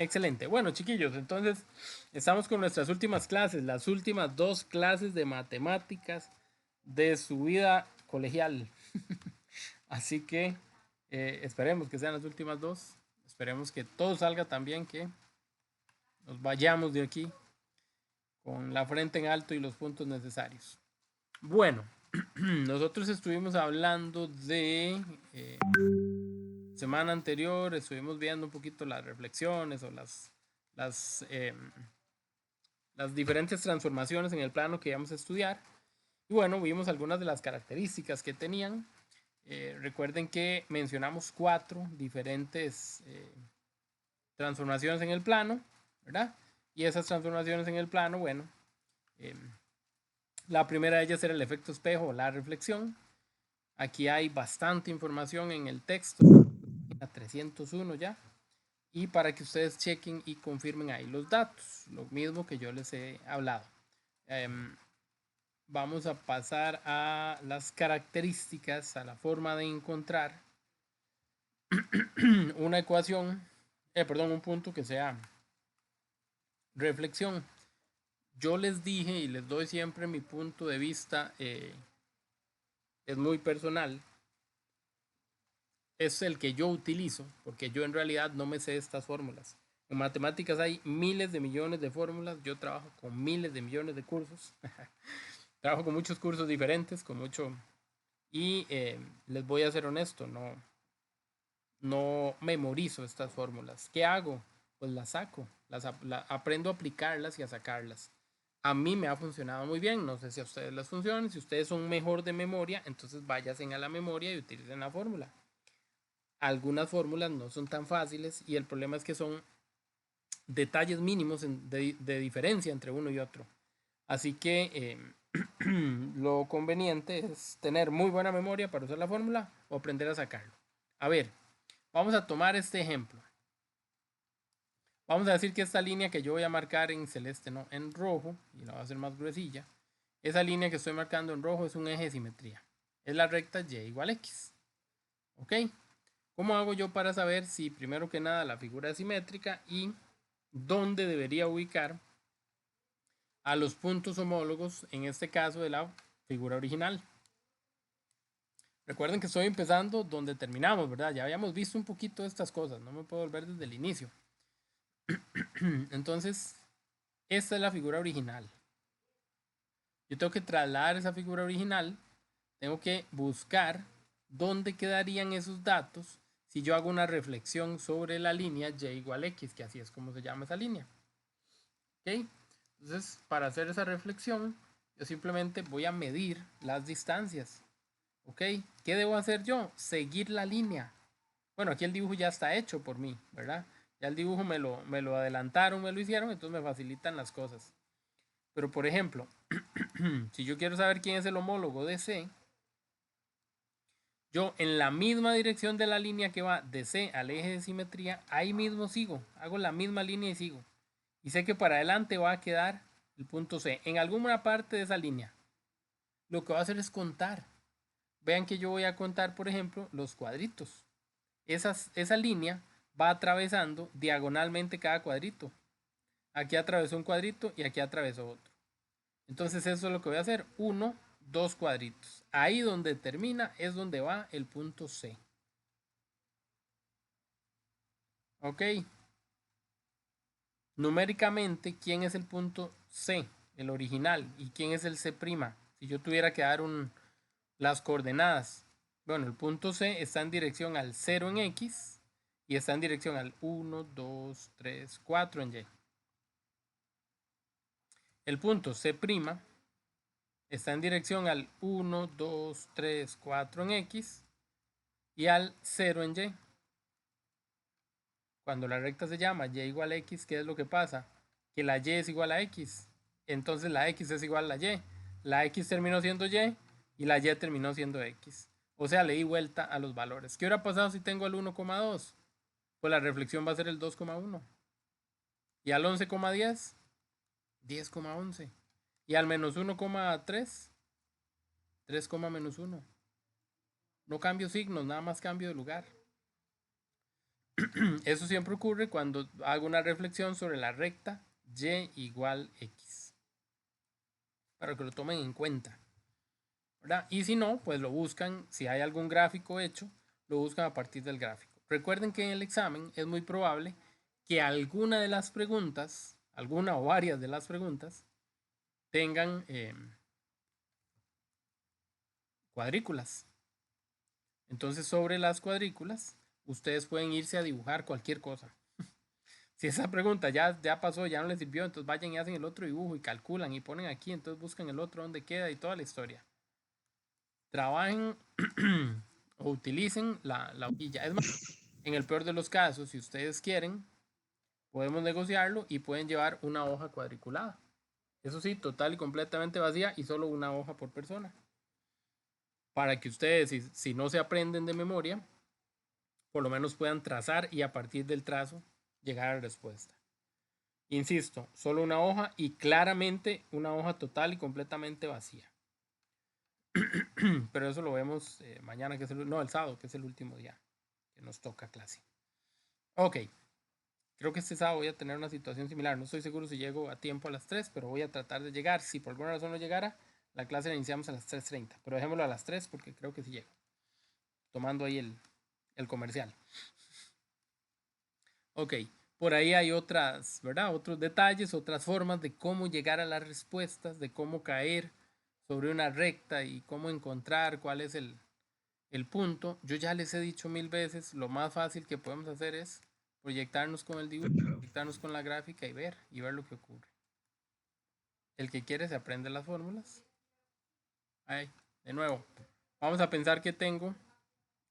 Excelente. Bueno, chiquillos, entonces estamos con nuestras últimas clases, las últimas dos clases de matemáticas de su vida colegial. Así que esperemos que sean las últimas dos. Esperemos que todo salga tan bien que nos vayamos de aquí con la frente en alto y los puntos necesarios. Bueno, nosotros estuvimos hablando de semana anterior, estuvimos viendo un poquito las reflexiones o las, eh, las diferentes transformaciones en el plano que íbamos a estudiar. Y bueno, vimos algunas de las características que tenían. Recuerden que mencionamos cuatro diferentes transformaciones en el plano, ¿verdad? Y esas transformaciones en el plano, bueno, eh, la primera de ellas era el efecto espejo o la reflexión. Aquí hay bastante información en el texto, a 301 ya, y para que ustedes chequen y confirmen ahí los datos, lo mismo que yo les he hablado. Vamos a pasar a las características, a la forma de encontrar una ecuación, perdón, un punto que sea reflexión. Yo les dije y les doy siempre mi punto de vista, es muy personal, es el que yo utilizo, porque yo en realidad no me sé estas fórmulas. En matemáticas hay miles de millones de fórmulas, yo trabajo con miles de millones de cursos, trabajo con muchos cursos diferentes, con mucho... Y les voy a ser honesto, no memorizo estas fórmulas. ¿Qué hago? Pues las saco, aprendo a aplicarlas y a sacarlas. A mí me ha funcionado muy bien, no sé si a ustedes les funcionan, si ustedes son mejor de memoria, entonces váyanse a la memoria y utilicen la fórmula. Algunas fórmulas no son tan fáciles y el problema es que son detalles mínimos de diferencia entre uno y otro. Así que lo conveniente es tener muy buena memoria para usar la fórmula o aprender a sacarlo. A ver, vamos a tomar este ejemplo. Vamos a decir que esta línea que yo voy a marcar en celeste, no, en rojo, y la voy a hacer más gruesilla, esa línea que estoy marcando en rojo es un eje de simetría. Es la recta y igual a x. ¿Ok? ¿Cómo hago yo para saber si primero que nada la figura es simétrica y dónde debería ubicar a los puntos homólogos, en este caso de la figura original? Recuerden que estoy empezando donde terminamos, ¿verdad? Ya habíamos visto un poquito de estas cosas, no me puedo volver desde el inicio. Entonces, esta es la figura original. Yo tengo que trasladar esa figura original, tengo que buscar dónde quedarían esos datos si yo hago una reflexión sobre la línea y igual a x, que así es como se llama esa línea. ¿Ok? Entonces, para hacer esa reflexión, yo simplemente voy a medir las distancias. ¿Ok? ¿Qué debo hacer yo? Seguir la línea. Bueno, aquí el dibujo ya está hecho por mí, ¿verdad? Ya el dibujo me lo adelantaron, me lo hicieron, entonces me facilitan las cosas. Pero por ejemplo, si yo quiero saber quién es el homólogo de C, yo en la misma dirección de la línea que va de C al eje de simetría, ahí mismo sigo, hago la misma línea y sigo. Y sé que para adelante va a quedar el punto C, en alguna parte de esa línea. Lo que voy a hacer es contar. Vean que yo voy a contar, por ejemplo, los cuadritos. Esa línea va atravesando diagonalmente cada cuadrito. Aquí atravesó un cuadrito y aquí atravesó otro. Entonces eso es lo que voy a hacer. Uno, dos cuadritos. Ahí donde termina es donde va el punto C. Ok. Numéricamente, ¿quién es el punto C? El original. ¿Y quién es el C'? Si yo tuviera que dar las coordenadas. Bueno, el punto C está en dirección al 0 en X y está en dirección al 1, 2, 3, 4 en Y. El punto C' está en dirección al 1, 2, 3, 4 en X y al 0 en Y. Cuando la recta se llama Y igual a X, ¿qué es lo que pasa? Que la Y es igual a X. Entonces la X es igual a la Y. La X terminó siendo y la Y terminó siendo X. O sea, le di vuelta a los valores. ¿Qué hubiera pasado si tengo el 1,2? Pues la reflexión va a ser el 2,1. Y al 11,10, 10,11. Y al menos 1,3, 3, menos 1. No cambio signos, nada más cambio de lugar. Eso siempre ocurre cuando hago una reflexión sobre la recta y igual x. Para que lo tomen en cuenta, ¿verdad? Y si no, pues lo buscan, si hay algún gráfico hecho, lo buscan a partir del gráfico. Recuerden que en el examen es muy probable que alguna de las preguntas, alguna o varias de las preguntas, tengan cuadrículas. Entonces, sobre las cuadrículas, ustedes pueden irse a dibujar cualquier cosa. Si esa pregunta ya pasó, ya no les sirvió, entonces vayan y hacen el otro dibujo y calculan y ponen aquí, entonces buscan el otro donde queda y toda la historia. Trabajen o utilicen la hojilla. Es más, en el peor de los casos, si ustedes quieren, podemos negociarlo y pueden llevar una hoja cuadriculada. Eso sí, total y completamente vacía y solo una hoja por persona. Para que ustedes, si no se aprenden de memoria, por lo menos puedan trazar y a partir del trazo llegar a la respuesta. Insisto, solo una hoja y claramente una hoja total y completamente vacía. Pero eso lo vemos mañana, que es el sábado, que es el último día que nos toca clase. Ok, creo que este sábado voy a tener una situación similar. No estoy seguro si llego a tiempo a las 3, pero voy a tratar de llegar. Si por alguna razón no llegara, la clase la iniciamos a las 3:30. Pero dejémoslo a las 3 porque creo que sí llego. Tomando ahí el comercial. Ok, por ahí hay otras, ¿verdad? Otros detalles, otras formas de cómo llegar a las respuestas, de cómo caer sobre una recta y cómo encontrar cuál es el punto. Yo ya les he dicho 1000 veces, lo más fácil que podemos hacer es proyectarnos con el dibujo, proyectarnos con la gráfica y ver lo que ocurre. El que quiere se aprende las fórmulas. Ahí, de nuevo, vamos a pensar que tengo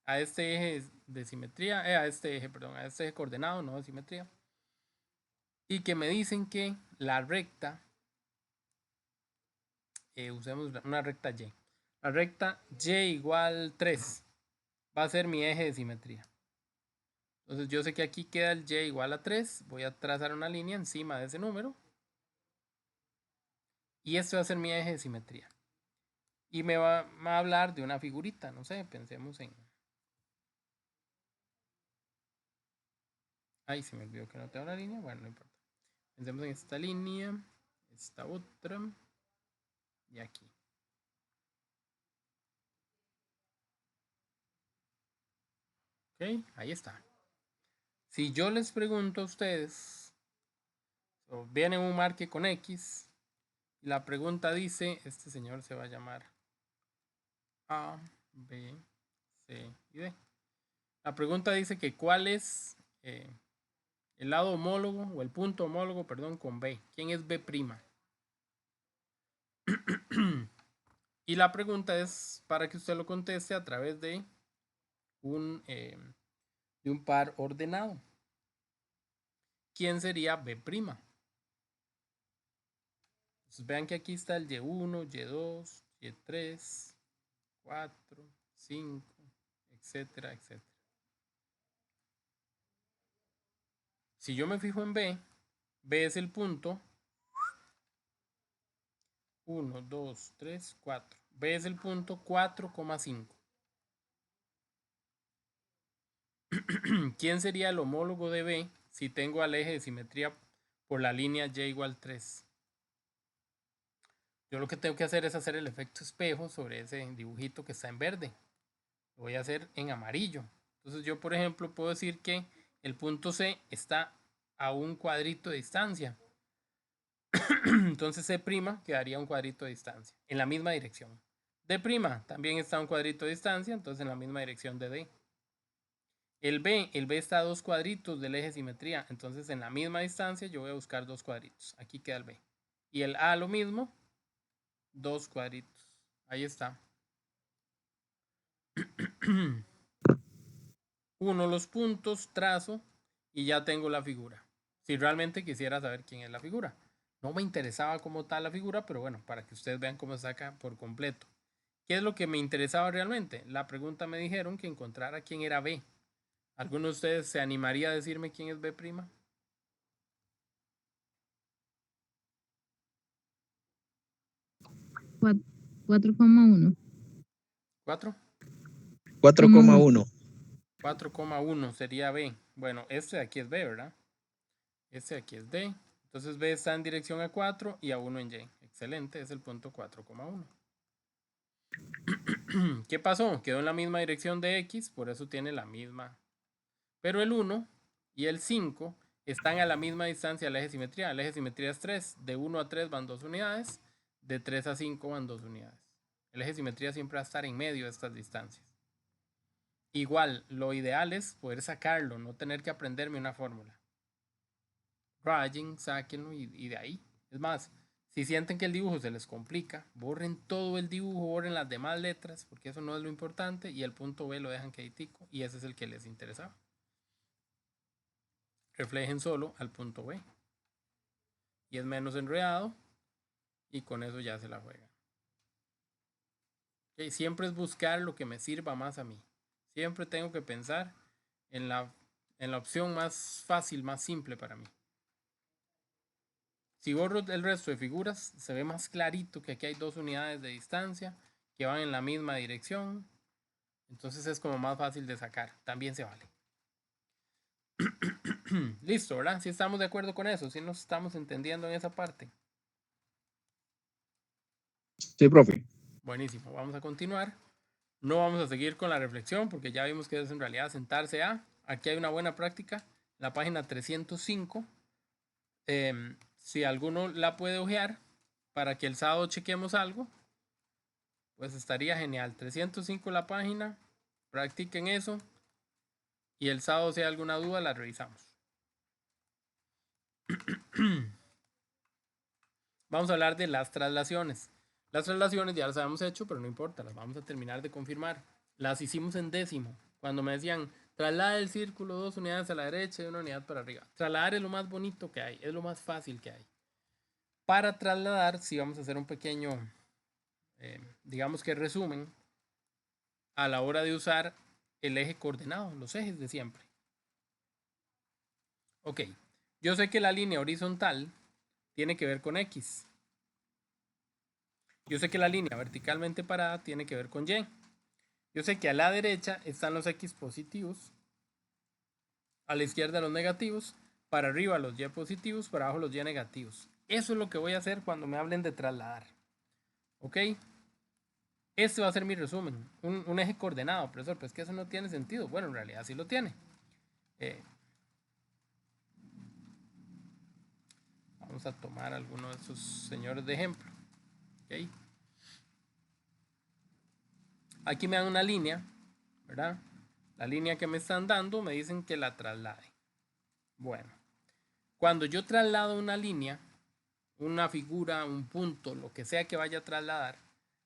a este eje de simetría, a este eje coordenado, no de simetría, y que me dicen que la recta, usemos una recta Y, la recta Y igual 3 va a ser mi eje de simetría. Entonces yo sé que aquí queda el Y igual a 3, voy a trazar una línea encima de ese número, y esto va a ser mi eje de simetría. Y me va a hablar de una figurita, no sé, pensemos en... Ay, se me olvidó que no tengo una línea, bueno, no importa. Pensemos en esta línea, esta otra, y aquí. Ok, ahí está. Si yo les pregunto a ustedes, viene un marque con X, y la pregunta dice, este señor se va a llamar A, B, C y D. La pregunta dice que cuál es el lado homólogo, o el punto homólogo, perdón, con B. ¿Quién es B'? Y la pregunta es para que usted lo conteste a través de un par ordenado. ¿Quién sería B'? Entonces vean que aquí está el Y1, Y2, Y3, 4, 5, etcétera, etcétera. Si yo me fijo en B, B es el punto 1, 2, 3, 4. B es el punto 4,5. ¿Quién sería el homólogo de B si tengo al eje de simetría por la línea Y igual 3? Yo lo que tengo que hacer es hacer el efecto espejo sobre ese dibujito que está en verde. Lo voy a hacer en amarillo. Entonces yo, por ejemplo, puedo decir que el punto C está a un cuadrito de distancia. Entonces C' quedaría un cuadrito de distancia, en la misma dirección. D' también está a un cuadrito de distancia, entonces en la misma dirección de D. El B está a 2 cuadritos del eje de simetría, entonces en la misma distancia yo voy a buscar 2 cuadritos. Aquí queda el B. Y el A lo mismo, 2 cuadritos. Ahí está. Uno los puntos, trazo y ya tengo la figura. Si realmente quisiera saber quién es la figura. No me interesaba como tal la figura, pero bueno, para que ustedes vean cómo se saca por completo. ¿Qué es lo que me interesaba realmente? La pregunta me dijeron que encontrara quién era B. ¿Alguno de ustedes se animaría a decirme quién es B'? 4,1. 4. 4,1. 4,1 sería B. Bueno, este de aquí es B, ¿verdad? Este de aquí es D. Entonces B está en dirección a 4 y a 1 en Y. Excelente, es el punto 4,1. ¿Qué pasó? Quedó en la misma dirección de X, por eso tiene la misma. Pero el 1 y el 5 están a la misma distancia del eje de simetría. El eje de simetría es 3. De 1 a 3 van 2 unidades. De 3 a 5 van 2 unidades. El eje de simetría siempre va a estar en medio de estas distancias. Igual, lo ideal es poder sacarlo, no tener que aprenderme una fórmula. Rayen, sáquenlo y de ahí. Es más, si sienten que el dibujo se les complica, borren todo el dibujo, borren las demás letras, porque eso no es lo importante, y el punto B lo dejan quietico, y ese es el que les interesaba. Reflejen solo al punto B. Y es menos enredado, y con eso ya se la juegan. Okay, siempre es buscar lo que me sirva más a mí. Siempre tengo que pensar en la opción más fácil, más simple para mí. Si borro el resto de figuras, se ve más clarito que aquí hay 2 unidades de distancia que van en la misma dirección. Entonces es como más fácil de sacar. También se vale. Listo, ¿verdad? Si estamos de acuerdo con eso, si nos estamos entendiendo en esa parte. Sí, profe. Buenísimo, vamos a continuar. No vamos a seguir con la reflexión porque ya vimos que es en realidad sentarse a. Aquí hay una buena práctica, la página 305. Si alguno la puede ojear para que el sábado chequemos algo, pues estaría genial. 305 la página, practiquen eso y el sábado si hay alguna duda la revisamos. Vamos a hablar de las traslaciones. Las traslaciones ya las habíamos hecho, pero no importa, las vamos a terminar de confirmar. Las hicimos en décimo, cuando me decían traslada el círculo 2 unidades a la derecha y 1 unidad para arriba. Trasladar es lo más bonito que hay, es lo más fácil que hay. Para trasladar, si vamos a hacer un pequeño, digamos que resumen, a la hora de usar el eje coordenado, los ejes de siempre. Ok, yo sé que la línea horizontal tiene que ver con X. Yo sé que la línea verticalmente parada tiene que ver con Y. Yo sé que a la derecha están los X positivos, a la izquierda los negativos, para arriba los Y positivos, para abajo los Y negativos. Eso es lo que voy a hacer cuando me hablen de trasladar. ¿Ok? Este va a ser mi resumen. Un eje coordenado, profesor, pero es que eso no tiene sentido. Bueno, en realidad sí lo tiene. Vamos a tomar alguno de esos señores de ejemplo. ¿Okay? Aquí me dan una línea, ¿verdad? La línea que me están dando me dicen que la traslade. Bueno, cuando yo traslado una línea, una figura, un punto, lo que sea que vaya a trasladar,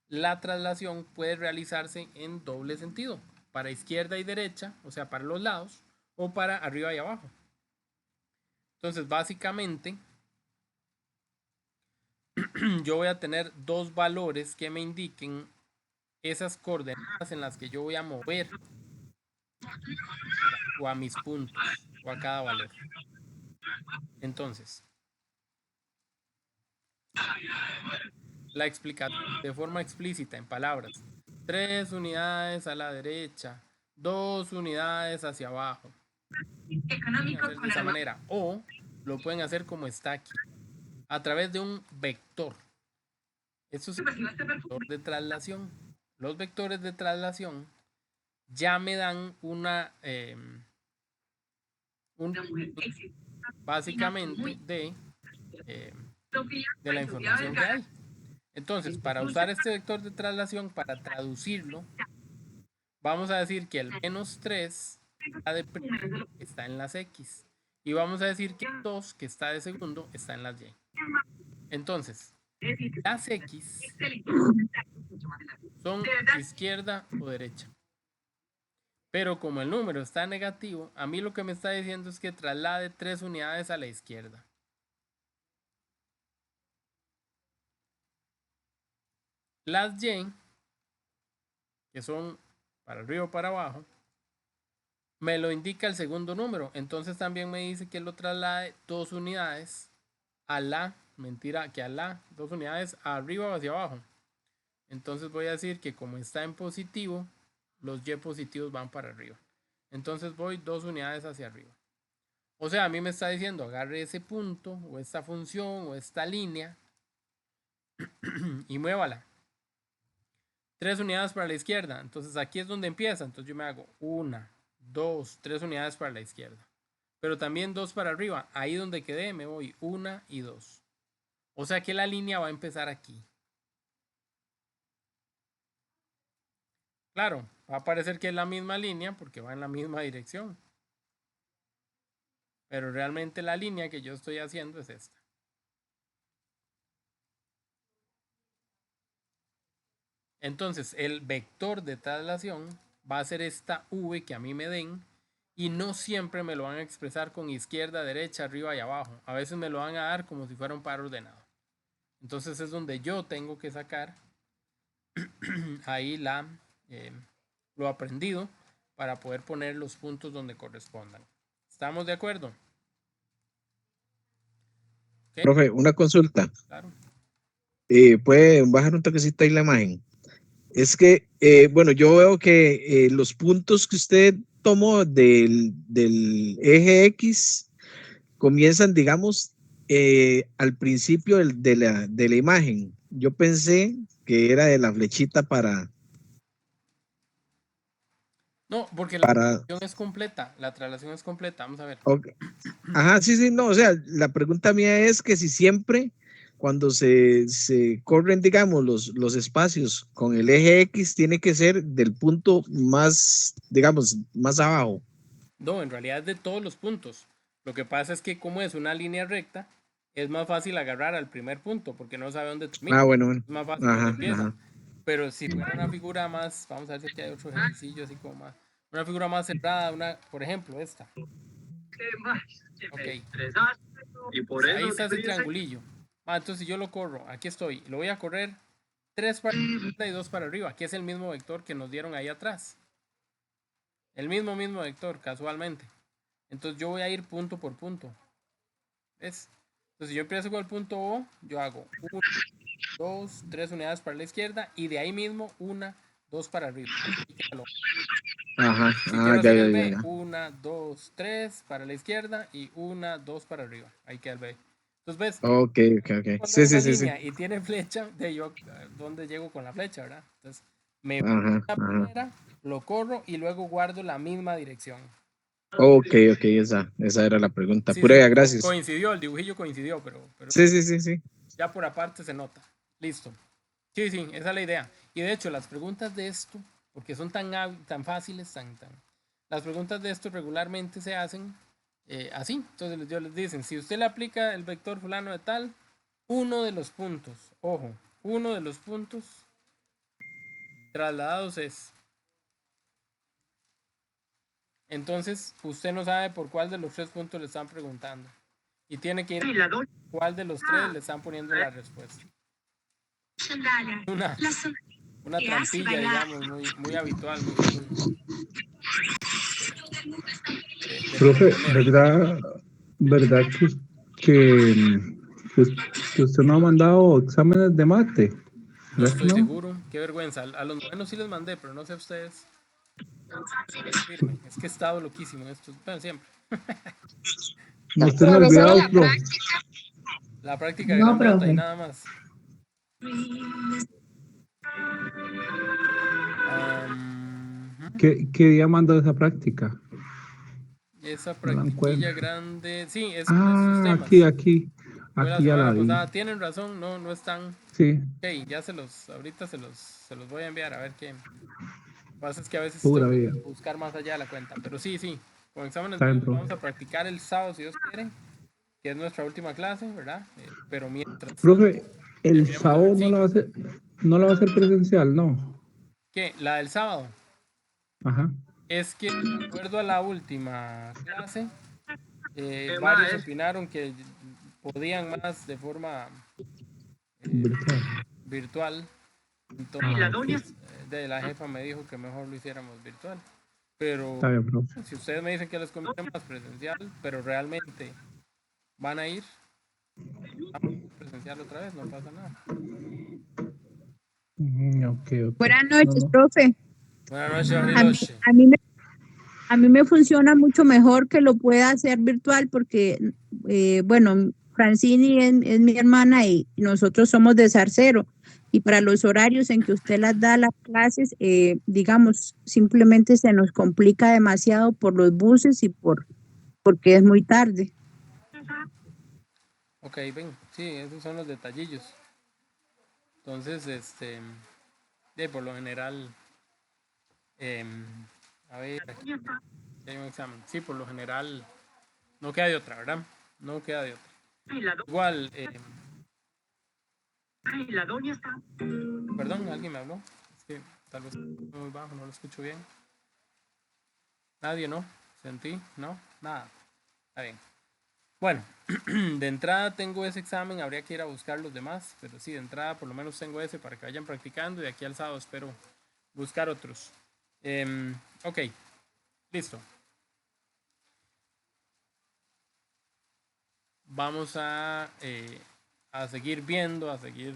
la traslación puede realizarse en doble sentido, para izquierda y derecha, o sea, para los lados, o para arriba y abajo. Entonces, básicamente, yo voy a tener dos valores que me indiquen esas coordenadas en las que yo voy a mover o a mis puntos o a cada valor. Entonces, la explicación de forma explícita en palabras. 3 unidades a la derecha, 2 unidades hacia abajo. Pueden hacer de esa manera o lo pueden hacer como está aquí, a través de un vector. Esto es un vector de traslación. Los vectores de traslación ya me dan una básicamente de la información que hay. Entonces, para usar este vector de traslación, para traducirlo, vamos a decir que el menos 3 de primero está en las X. Y vamos a decir que el 2, que está de segundo, está en las Y. Entonces, las X son izquierda o derecha. Pero como el número está negativo, a mí lo que me está diciendo es que traslade 3 unidades a la izquierda. Las Y, que son para arriba o para abajo, me lo indica el segundo número. Entonces también me dice que lo traslade 2 unidades a la, mentira, que a la 2 unidades arriba o hacia abajo. Entonces voy a decir que como está en positivo, los Y positivos van para arriba. Entonces voy 2 unidades hacia arriba. O sea, a mí me está diciendo, agarre ese punto, o esta función, o esta línea, y muévala. 3 unidades para la izquierda. Entonces aquí es donde empieza. Entonces yo me hago 1, 2, 3 unidades para la izquierda. Pero también 2 para arriba. Ahí donde quedé me voy 1 y 2. O sea que la línea va a empezar aquí. Claro, va a parecer que es la misma línea porque va en la misma dirección. Pero realmente la línea que yo estoy haciendo es esta. Entonces el vector de traslación va a ser esta v que a mí me den. Y no siempre me lo van a expresar con izquierda, derecha, arriba y abajo. A veces me lo van a dar como si fuera un par ordenado. Entonces es donde yo tengo que sacar ahí lo aprendido para poder poner los puntos donde correspondan. ¿Estamos de acuerdo? ¿Okay? Profe, una consulta. Claro. ¿Puede bajar un toquecito ahí la imagen? Es que, bueno, yo veo que los puntos que usted tomó del eje X comienzan, digamos, al principio de la imagen. Yo pensé que era de la flechita No, porque la para, traslación es completa. La traslación es completa. Vamos a ver. okay. Ajá, sí, sí, no, o sea, la pregunta mía es que si siempre cuando se corren, digamos, los espacios con el eje X, tiene que ser del punto más, digamos, más abajo. No, en realidad es de todos los puntos. Lo que pasa es que como es una línea recta, es más fácil agarrar al primer punto porque no sabe dónde termina. Ah, bueno, bueno. Es más fácil donde Ajá, empieza. ajá. Pero si fuera una figura más, vamos a ver si aquí hay otro ejercicio así como más. Una figura más cerrada, por ejemplo, esta. Ok. Ahí está ese triangulillo. Entonces si yo lo corro, aquí estoy. Lo voy a correr 3 para arriba y 2 para arriba, que es el mismo vector que nos dieron ahí atrás. El mismo vector, casualmente. Entonces yo voy a ir punto por punto. ¿Ves? Entonces si yo empiezo con el punto O, yo hago 1, 2, 3 unidades para la izquierda y de ahí mismo 1, 2 para arriba. Ajá, Si quiero ya, hacer el ya, B, ya. 1, 2, 3 para la izquierda y 1, 2 para arriba. Ahí queda el B. Entonces ves, Ok, ok. cuando Sí, es sí, una sí, sí. línea y tiene flecha, de yo dónde llego con la flecha, ¿verdad? Entonces me voy Ajá, a la ajá. primera, lo corro y luego guardo la misma dirección. Ok, ok, esa era la pregunta. Sí, sí, Pura, gracias. coincidió, el dibujillo coincidió, pero Sí, sí, sí, sí. ya por aparte se nota. Listo. Sí, sí, esa es la idea. Y de hecho, las preguntas de esto, porque son tan fáciles, las preguntas de esto regularmente se hacen así. Entonces ellos les dicen, si usted le aplica el vector fulano de tal, uno de los puntos, ojo, uno de los puntos trasladados es. Entonces, usted no sabe por cuál de los 3 puntos le están preguntando. Y tiene que ir a cuál de los 3 le están poniendo la respuesta. Una trampilla, digamos, muy habitual, muy común. De Profe, proponer. ¿verdad que usted no ha mandado exámenes de mate? No ¿Verdad que estoy no? seguro. Qué vergüenza. A los novenos sí les mandé, pero no sé a ustedes. Es que he estado loquísimo en esto. Bueno, siempre. No estén olvidados, profe. La práctica No, grandota y profe. nada más. ¿Qué día mandó esa práctica? Esa No la practiquilla encuentro. grande. Sí, es con estos Ah, temas. Fue la aquí ya la semana vi. pasada. Tienen razón, no están. Sí, Ok, ya ahorita se los voy a enviar a ver qué. Lo que pasa es que a veces pura tengo que vida. buscar más allá de la cuenta. Pero sí, con exámenes Está de bien, ellos profe. vamos a practicar el sábado, si Dios quiere, que es nuestra última clase, ¿verdad? Pero mientras tanto, Profe, el terminemos de ver. sábado Sí, no la va a hacer presencial, ¿no? ¿qué? La del sábado. Ajá. Es que, de acuerdo a la última clase, varios opinaron que podían más de forma eh, Virtual. virtual. Ah, ok. Entonces, de la jefa me dijo que mejor lo hiciéramos virtual. Pero Está bien, profe. si ustedes me dicen que les conviene más presencial, pero realmente van a ir a presencial otra vez, no pasa nada. Ok, ok. Buenas No, noches, no. profe. Buenas noches, A mí, Bariloche. a mí me, A mí me funciona mucho mejor que lo pueda hacer virtual porque, bueno, Francini es mi hermana y nosotros somos de Zarcero. Y para los horarios en que usted las da las clases, digamos, simplemente se nos complica demasiado por los buses y porque es muy tarde. Ok, ven, sí, esos son los detallillos. Entonces, por lo general, a ver, aquí hay un examen. Sí, por lo general, no queda de otra, ¿verdad? No queda de otra. Igual, perdón, alguien me habló. Es que tal vez muy bajo, no lo escucho bien. Nadie, ¿no? Sentí, ¿no? Nada. Está bien. Bueno, de entrada tengo ese examen, habría que ir a buscar los demás, pero sí, de entrada por lo menos tengo ese para que vayan practicando y de aquí al sábado espero buscar otros. Ok, listo. Vamos a seguir viendo, a seguir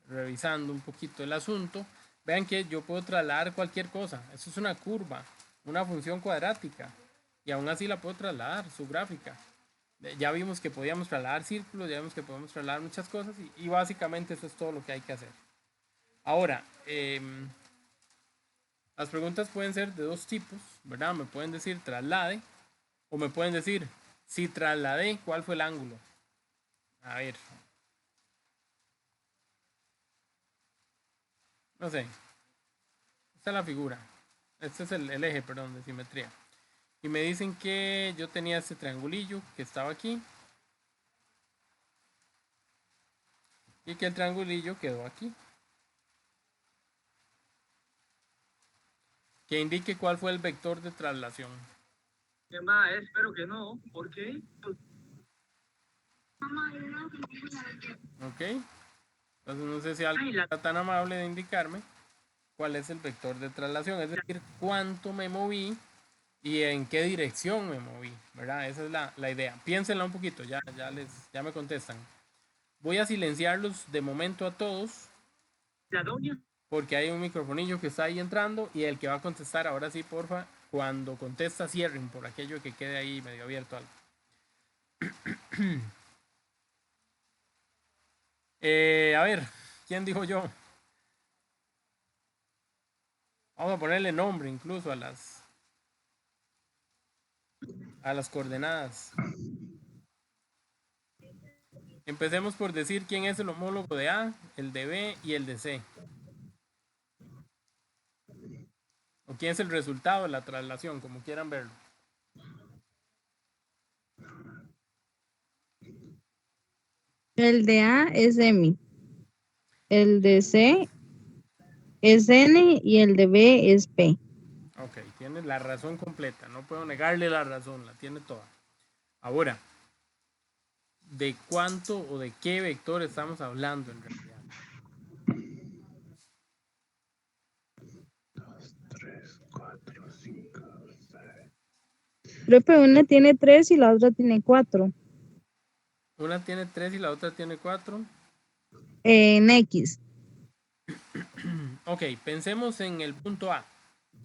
revisando un poquito el asunto. Vean que yo puedo trasladar cualquier cosa. Eso es una curva, una función cuadrática. Y aún así la puedo trasladar, su gráfica. Ya vimos que podíamos trasladar círculos, ya vimos que podemos trasladar muchas cosas y básicamente eso es todo lo que hay que hacer. Ahora, las preguntas pueden ser de dos tipos, ¿verdad? Me pueden decir traslade o me pueden decir si trasladé, ¿cuál fue el ángulo? A ver. No sé. Esta es la figura. Este es el eje, perdón, de simetría. Y me dicen que yo tenía este triangulillo que estaba aquí. Y que el triangulillo quedó aquí. Que indique cuál fue el vector de traslación. Espero que no. ¿Por qué? Ok. Entonces no sé si alguien está tan amable de indicarme cuál es el vector de traslación. Es decir, cuánto me moví y en qué dirección me moví. ¿Verdad? Esa es la idea. Piénsenla un poquito. Ya me contestan. Voy a silenciarlos de momento a todos. Porque hay un microfonillo que está ahí entrando y el que va a contestar, ahora sí, porfa, cuando contesta cierren por aquello que quede ahí medio abierto algo. A ver, ¿quién dijo yo? Vamos a ponerle nombre incluso a las coordenadas. Empecemos por decir quién es el homólogo de A, el de B y el de C. O quién es el resultado de la traslación, como quieran verlo. El de A es M, el de C es N y el de B es P. Ok, tiene la razón completa. No puedo negarle la razón, la tiene toda. Ahora, ¿de cuánto o de qué vector estamos hablando en realidad? 3, 4, 5, 6. Creo que una tiene 3 y la otra tiene 4. Una tiene 3 y la otra tiene 4. En X. Ok, pensemos en el punto A,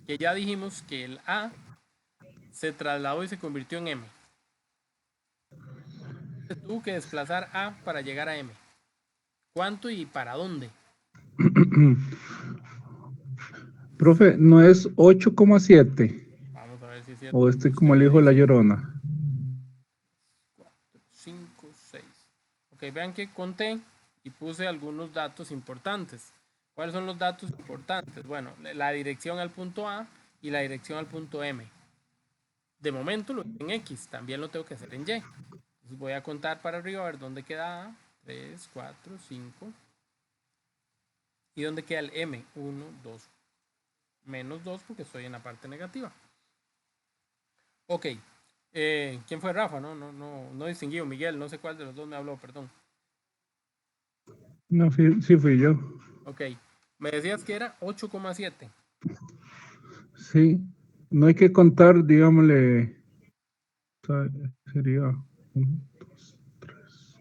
que ya dijimos que el A se trasladó y se convirtió en M. Tuvo que desplazar A para llegar a M. ¿Cuánto y para dónde? Profe, ¿no es 8,7? Vamos a ver si es cierto. ¿O estoy como el hijo de la Llorona? 4, 5, 6. Ok, vean que conté y puse algunos datos importantes. ¿Cuáles son los datos importantes? Bueno, la dirección al punto A y la dirección al punto M. De momento lo hice en X, también lo tengo que hacer en Y. Entonces voy a contar para arriba a ver dónde queda A. 3, 4, 5. ¿Y dónde queda el M? 1, 2. Menos 2 porque estoy en la parte negativa. Ok. ¿Quién fue Rafa? No distinguí. Miguel, no sé cuál de los dos me habló, perdón. No, sí fui yo. Ok. Me decías que era 8,7. Sí, no hay que contar, digámosle, sería 1, 2, 3,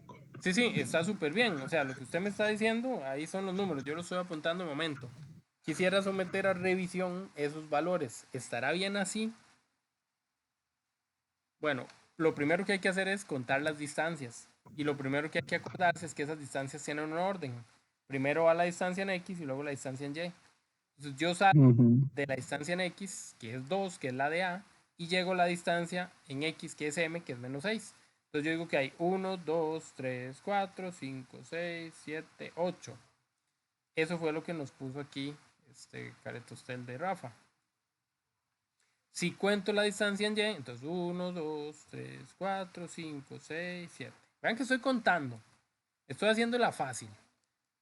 4. Sí, está súper bien. O sea, lo que usted me está diciendo, ahí son los números. Yo los estoy apuntando de momento. Quisiera someter a revisión esos valores. ¿Estará bien así? Bueno, lo primero que hay que hacer es contar las distancias. Y lo primero que hay que acordarse es que esas distancias tienen un orden. Primero va la distancia en X y luego la distancia en Y. Entonces yo salgo Ujú. de la distancia en X, que es 2, que es la de A, y llego a la distancia en X, que es M, que es menos 6. Entonces yo digo que hay 1, 2, 3, 4, 5, 6, 7, 8. Eso fue lo que nos puso aquí este caretostel de Rafa. Si cuento la distancia en Y, entonces 1, 2, 3, 4, 5, 6, 7. Vean que estoy contando. Estoy haciéndola fácil.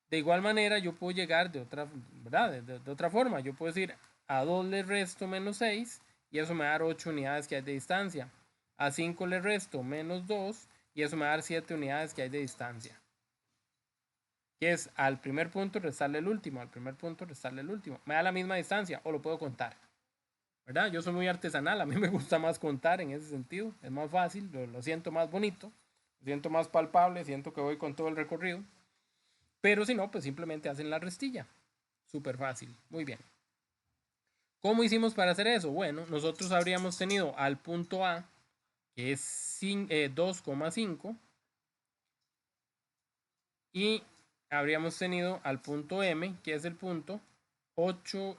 De igual manera, yo puedo llegar de otra, ¿verdad? De otra forma. Yo puedo decir, a 2 le resto menos 6 y eso me va a dar 8 unidades que hay de distancia. A 5 le resto menos 2 y eso me va a dar 7 unidades que hay de distancia. Que es al primer punto restarle el último, al primer punto restarle el último. Me da la misma distancia o lo puedo contar. ¿Verdad? Yo soy muy artesanal, a mí me gusta más contar en ese sentido, es más fácil, lo siento más bonito, lo siento más palpable, siento que voy con todo el recorrido, pero si no, pues simplemente hacen la restilla, súper fácil, muy bien. ¿Cómo hicimos para hacer eso? Bueno, nosotros habríamos tenido al punto A, que es 2,5, y habríamos tenido al punto M, que es el punto 8,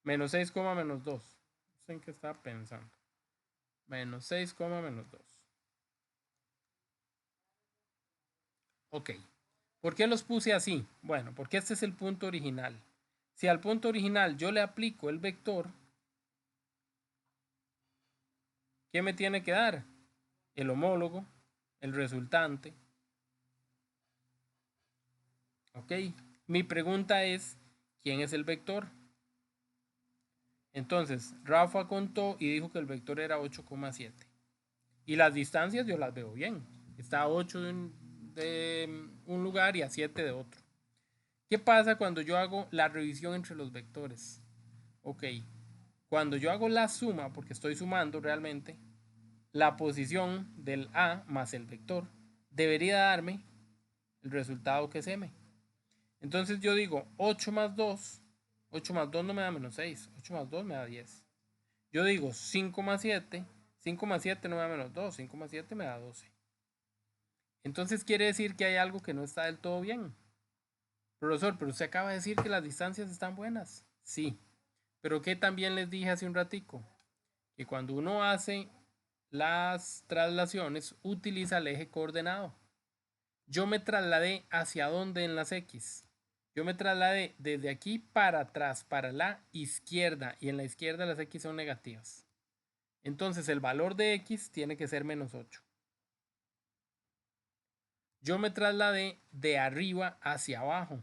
menos 6, menos 2. No sé en qué estaba pensando. Menos 6, menos 2. Ok. ¿Por qué los puse así? Bueno, porque este es el punto original. Si al punto original yo le aplico el vector, ¿qué me tiene que dar? El homólogo, el resultante. Ok. Mi pregunta es, ¿quién es el vector? Entonces, Rafa contó y dijo que el vector era 8,7. Y las distancias yo las veo bien. Está a 8 de un lugar y a 7 de otro. ¿Qué pasa cuando yo hago la revisión entre los vectores? Ok, cuando yo hago la suma, porque estoy sumando realmente, la posición del A más el vector debería darme el resultado que es M. Entonces yo digo 8 más 2, 8 más 2 no me da menos 6, 8 más 2 me da 10. Yo digo 5 más 7, 5 más 7 no me da menos 2, 5 más 7 me da 12. Entonces quiere decir que hay algo que no está del todo bien. Profesor, pero usted acaba de decir que las distancias están buenas. Sí, pero que también les dije hace un ratico, que cuando uno hace las traslaciones utiliza el eje coordenado. Yo me trasladé hacia dónde en las X. Yo me trasladé desde aquí para atrás, para la izquierda, y en la izquierda las X son negativas. Entonces el valor de X tiene que ser menos 8. Yo me trasladé de arriba hacia abajo.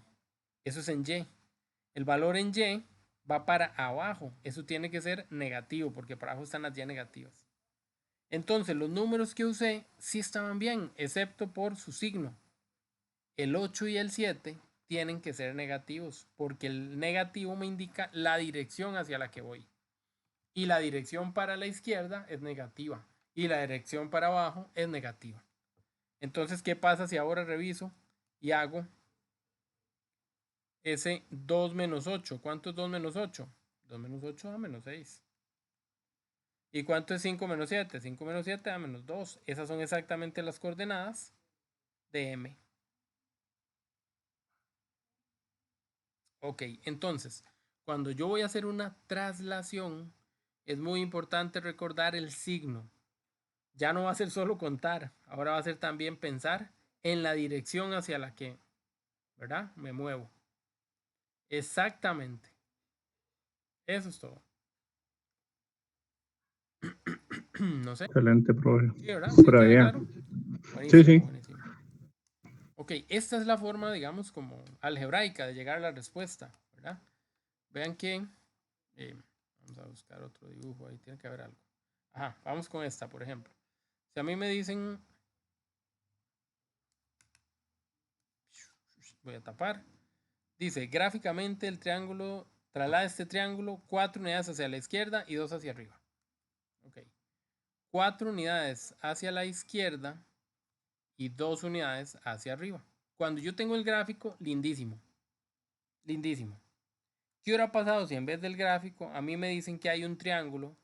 Eso es en Y. El valor en Y va para abajo. Eso tiene que ser negativo, porque para abajo están las Y negativas. Entonces los números que usé sí estaban bien, excepto por su signo. El 8 y el 7 tienen que ser negativos, porque el negativo me indica la dirección hacia la que voy. Y la dirección para la izquierda es negativa. Y la dirección para abajo es negativa. Entonces, ¿qué pasa si ahora reviso y hago ese 2 menos 8? ¿Cuánto es 2 menos 8? 2 menos 8 da menos 6. ¿Y cuánto es 5 menos 7? 5 menos 7 da menos 2. Esas son exactamente las coordenadas de M. Ok, entonces, cuando yo voy a hacer una traslación, es muy importante recordar el signo. Ya no va a ser solo contar, ahora va a ser también pensar en la dirección hacia la que, ¿verdad? Me muevo. Exactamente. Eso es todo. No sé. Excelente, profe. Sí, ¿verdad? ¿Sí Por queda allá. claro? Sí, Buenísimo, sí. buenísimo. Ok, esta es la forma, digamos, como algebraica de llegar a la respuesta, ¿verdad? Vean que, vamos a buscar otro dibujo, ahí tiene que haber algo. Ajá, vamos con esta, por ejemplo. Si a mí me dicen, voy a tapar, dice, gráficamente el triángulo, traslada este triángulo 4 unidades hacia la izquierda y 2 hacia arriba. Ok, 4 unidades hacia la izquierda y 2 unidades hacia arriba. Cuando yo tengo el gráfico, lindísimo. Lindísimo. ¿Qué hubiera pasado si en vez del gráfico a mí me dicen que hay un triángulo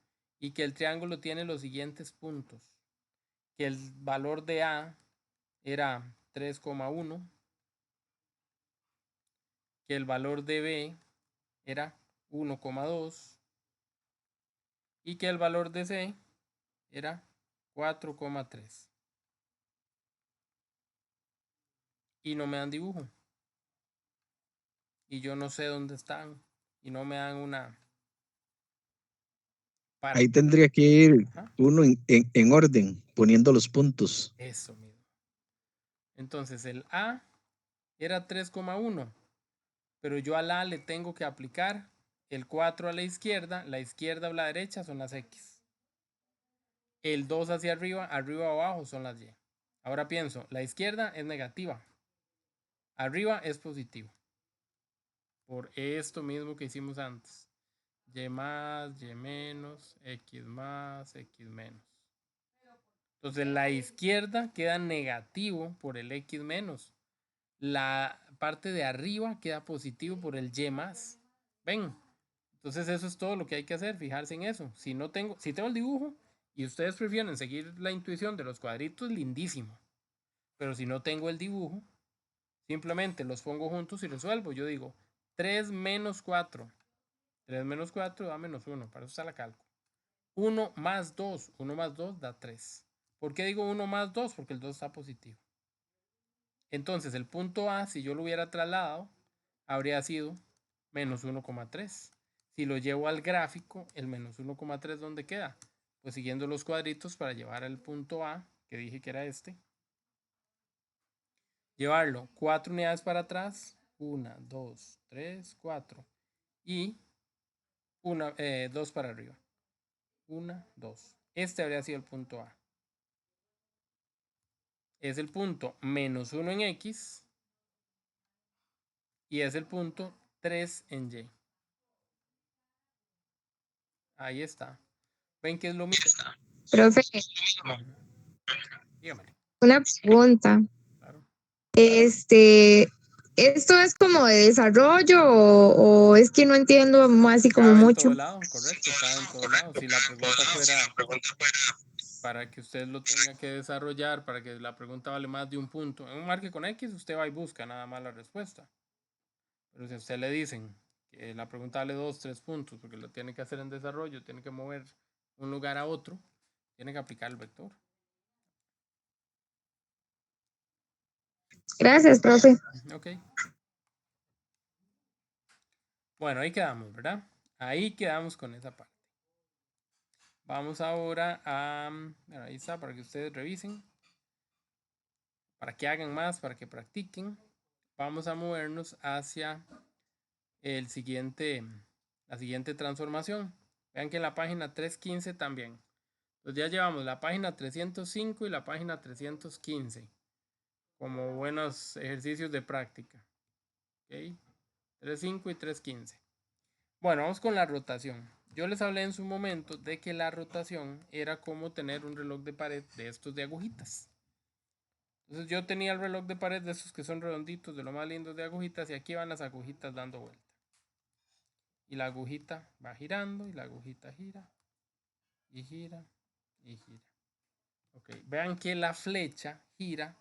y que el triángulo tiene los siguientes puntos. Que el valor de A era 3,1, que el valor de B era 1,2 y que el valor de C era 4,3. Y no me dan dibujo. Y yo no sé dónde están. Y no me dan una... Ahí tendría que ir Ajá. uno en orden, poniendo los puntos. Eso mismo. Entonces el A era 3,1, pero yo al A le tengo que aplicar el 4 a la izquierda o la derecha son las X. El 2 hacia arriba o abajo son las Y. Ahora pienso, la izquierda es negativa, arriba es positivo. Por esto mismo que hicimos antes. Y más, Y menos, X más, X menos. Entonces la izquierda queda negativo por el X menos. La parte de arriba queda positivo por el Y más. ¿Ven? Entonces eso es todo lo que hay que hacer, fijarse en eso. Si tengo el dibujo y ustedes prefieren seguir la intuición de los cuadritos, lindísimo. Pero si no tengo el dibujo, simplemente los pongo juntos y resuelvo. Yo digo 3 menos 4. 3 menos 4 da menos 1, para eso está la cálculo. 1 más 2, 1 más 2 da 3. ¿Por qué digo 1 más 2? Porque el 2 está positivo. Entonces el punto A, si yo lo hubiera trasladado, habría sido menos 1,3. Si lo llevo al gráfico, el menos 1,3, ¿dónde queda? Pues siguiendo los cuadritos para llevar al punto A, que dije que era este. Llevarlo 4 unidades para atrás. 1, 2, 3, 4. Y 2 para arriba. 1, 2. Este habría sido el punto A. Es el punto menos 1 en X. Y es el punto 3 en Y. Ahí está. ¿Ven que es lo mismo? Profe, Dígame. una pregunta. Claro. ¿Esto es como de desarrollo o es que no entiendo así como Cabe en mucho? todo lado, correcto, cabe en todo lado. Si la pregunta fuera para que usted lo tenga que desarrollar, para que la pregunta vale más de un punto, en un marque con X, usted va y busca nada más la respuesta. Pero si a usted le dicen que la pregunta vale 2, 3 puntos, porque lo tiene que hacer en desarrollo, tiene que mover un lugar a otro, tiene que aplicar el vector. Gracias, profe. Ok. Bueno, ahí quedamos, ¿verdad? Ahí quedamos con esa parte. Vamos ahora a... Bueno, ahí está, para que ustedes revisen. Para que hagan más, para que practiquen. Vamos a movernos hacia la siguiente transformación. Vean que en la página 315 también. Entonces ya llevamos la página 305 y la página 315 como buenos ejercicios de práctica. ¿Ok? 3.5 y 3.15. Bueno, vamos con la rotación. Yo les hablé en su momento de que la rotación era como tener un reloj de pared de estos de agujitas. Entonces yo tenía el reloj de pared de esos que son redonditos, de lo más lindos de agujitas, y aquí van las agujitas dando vuelta. Y la agujita va girando y la agujita gira y gira y gira. Okay. Vean que la flecha gira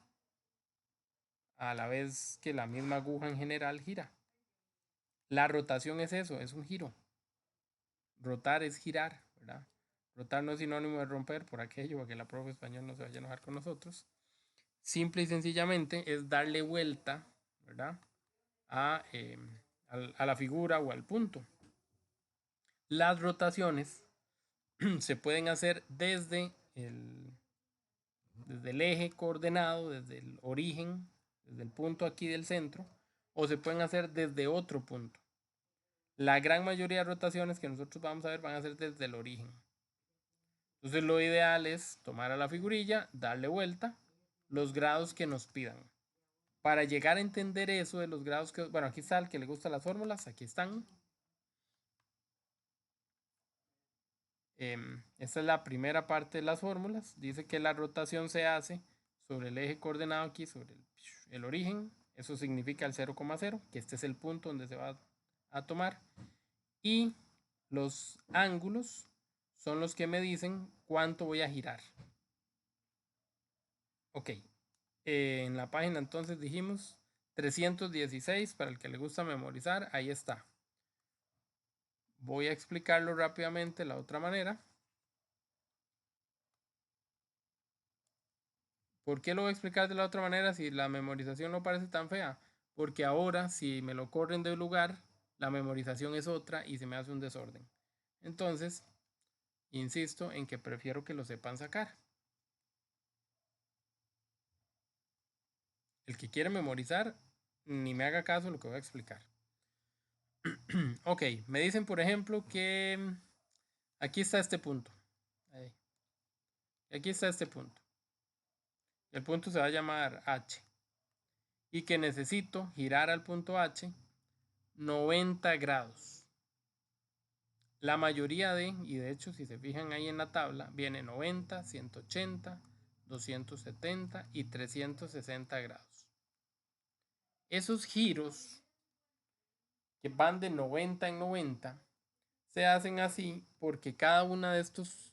a la vez que la misma aguja en general gira. La rotación es eso, es un giro. Rotar es girar, ¿verdad? Rotar no es sinónimo de romper, por aquello, para que la profe español no se vaya a enojar con nosotros. Simple y sencillamente es darle vuelta, ¿verdad? A la figura o al punto. Las rotaciones se pueden hacer desde el eje coordenado, desde el origen, desde el punto aquí del centro, o se pueden hacer desde otro punto. La gran mayoría de rotaciones que nosotros vamos a ver van a ser desde el origen. Entonces lo ideal es tomar a la figurilla, darle vuelta, los grados que nos pidan. Para llegar a entender eso de los grados que... Bueno, aquí está el que le gusta las fórmulas, aquí están. Esta es la primera parte de las fórmulas. Dice que la rotación se hace sobre el eje coordenado aquí, sobre el origen. Eso significa el 0,0, que este es el punto donde se va a tomar. Y los ángulos son los que me dicen cuánto voy a girar. Ok. En la página entonces dijimos 316 para el que le gusta memorizar. Ahí está. Voy a explicarlo rápidamente de la otra manera. ¿Por qué lo voy a explicar de la otra manera si la memorización no parece tan fea? Porque ahora si me lo corren de lugar, la memorización es otra y se me hace un desorden. Entonces, insisto en que prefiero que lo sepan sacar. El que quiere memorizar, ni me haga caso lo que voy a explicar. Ok, me dicen por ejemplo que aquí está este punto. Ahí. Aquí está este punto. El punto se va a llamar H. Y que necesito girar al punto H 90 grados. La mayoría y de hecho si se fijan ahí en la tabla, viene 90, 180, 270 y 360 grados. Esos giros que van de 90 en 90 se hacen así porque cada uno de estos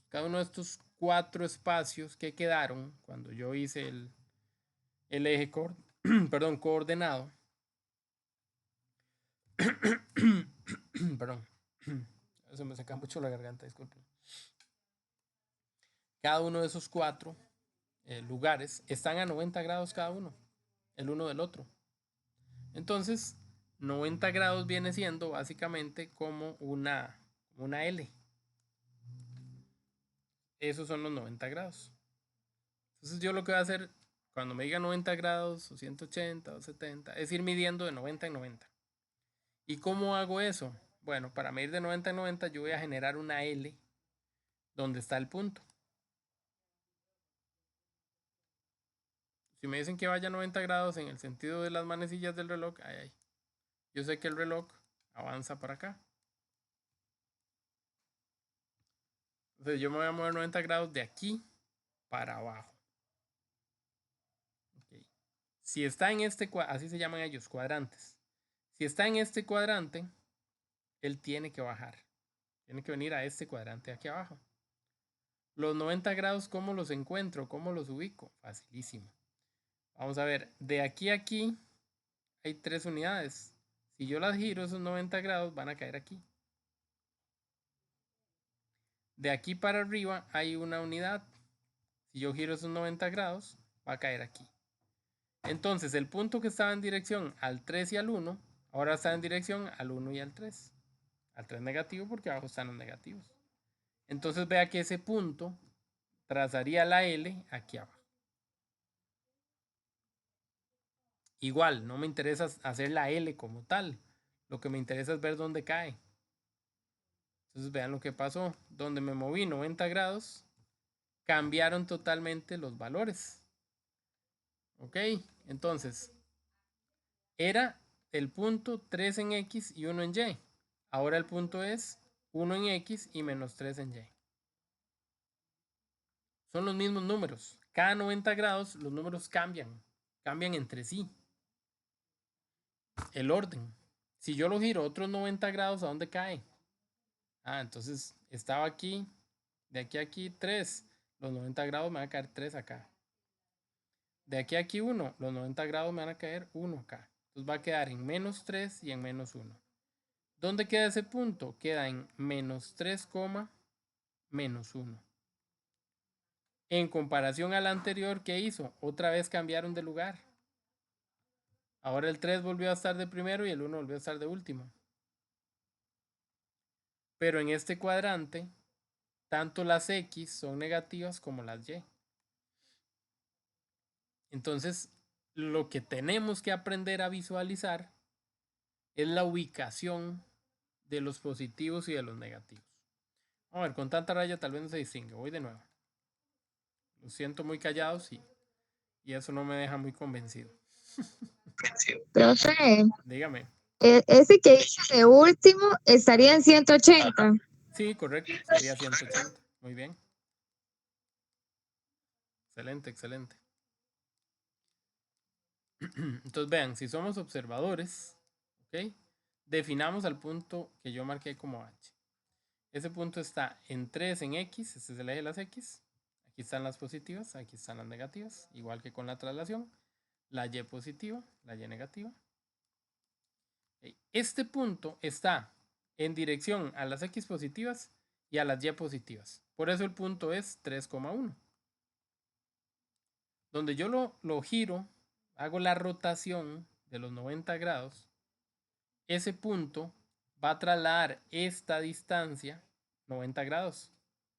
4 espacios que quedaron cuando yo hice el eje coordenado, perdón, se me seca mucho la garganta, disculpen. Cada uno de esos 4 lugares están a 90 grados cada uno, el uno del otro. Entonces, 90 grados viene siendo básicamente como una L. Esos son los 90 grados. Entonces yo lo que voy a hacer cuando me diga 90 grados o 180 o 70 es ir midiendo de 90 en 90. ¿Y cómo hago eso? Bueno, para medir de 90 en 90 yo voy a generar una L donde está el punto. Si me dicen que vaya a 90 grados en el sentido de las manecillas del reloj, yo sé que el reloj avanza para acá. Entonces yo me voy a mover 90 grados de aquí para abajo. Okay. Si está en este cuadrante, así se llaman ellos, cuadrantes. Si está en este cuadrante, él tiene que bajar. Tiene que venir a este cuadrante de aquí abajo. Los 90 grados, ¿cómo los encuentro? ¿Cómo los ubico? Facilísimo. Vamos a ver, de aquí a aquí hay 3 unidades. Si yo las giro, esos 90 grados van a caer aquí. De aquí para arriba hay una unidad. Si yo giro esos 90 grados, va a caer aquí. Entonces, el punto que estaba en dirección al 3 y al 1, ahora está en dirección al 1 y al 3. Al 3 negativo porque abajo están los negativos. Entonces, vea que ese punto trazaría la L aquí abajo. Igual, no me interesa hacer la L como tal. Lo que me interesa es ver dónde cae. Entonces, vean lo que pasó. Donde me moví 90 grados, cambiaron totalmente los valores. Ok, entonces, era el punto 3 en X y 1 en Y. Ahora el punto es 1 en X y menos 3 en Y. Son los mismos números. Cada 90 grados los números cambian entre sí. El orden. Si yo lo giro otros 90 grados, ¿a dónde cae? Entonces estaba aquí, de aquí a aquí 3. Los 90 grados me van a caer 3 acá. De aquí a aquí 1. Los 90 grados me van a caer 1 acá. Entonces va a quedar en menos 3 y en menos 1. ¿Dónde queda ese punto? Queda en menos 3, menos 1. En comparación al anterior, ¿qué hizo? Otra vez cambiaron de lugar. Ahora el 3 volvió a estar de primero y el 1 volvió a estar de último. Pero en este cuadrante, tanto las X son negativas como las Y. Entonces, lo que tenemos que aprender a visualizar es la ubicación de los positivos y de los negativos. A ver, con tanta raya tal vez no se distingue. Voy de nuevo. Lo siento muy callados y eso no me deja muy convencido. Profe, Dígame. ese que dice de último estaría en 180. Sí, correcto. Sería 180. Muy bien. Excelente, excelente. Entonces vean, si somos observadores, ¿ok? Definamos al punto que yo marqué como H. Ese punto está en 3 en X, este es el eje de las X. Aquí están las positivas, aquí están las negativas, igual que con la traslación. La Y positiva, la Y negativa. Este punto está en dirección a las X positivas y a las Y positivas. Por eso el punto es 3,1. Donde yo lo giro, hago la rotación de los 90 grados, ese punto va a trasladar esta distancia 90 grados.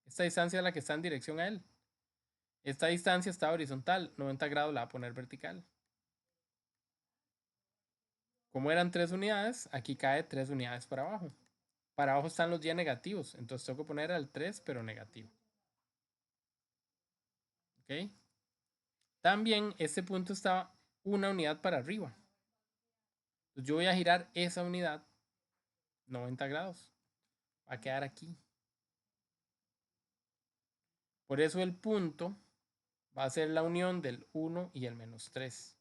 Esta distancia es la que está en dirección a él. Esta distancia está horizontal, 90 grados la va a poner vertical. Como eran 3 unidades, aquí cae 3 unidades para abajo. Para abajo están los Y negativos, entonces tengo que poner al 3 pero negativo. ¿Ok? También este punto está una unidad para arriba. Entonces yo voy a girar esa unidad 90 grados. Va a quedar aquí. Por eso el punto va a ser la unión del 1 y el menos 3.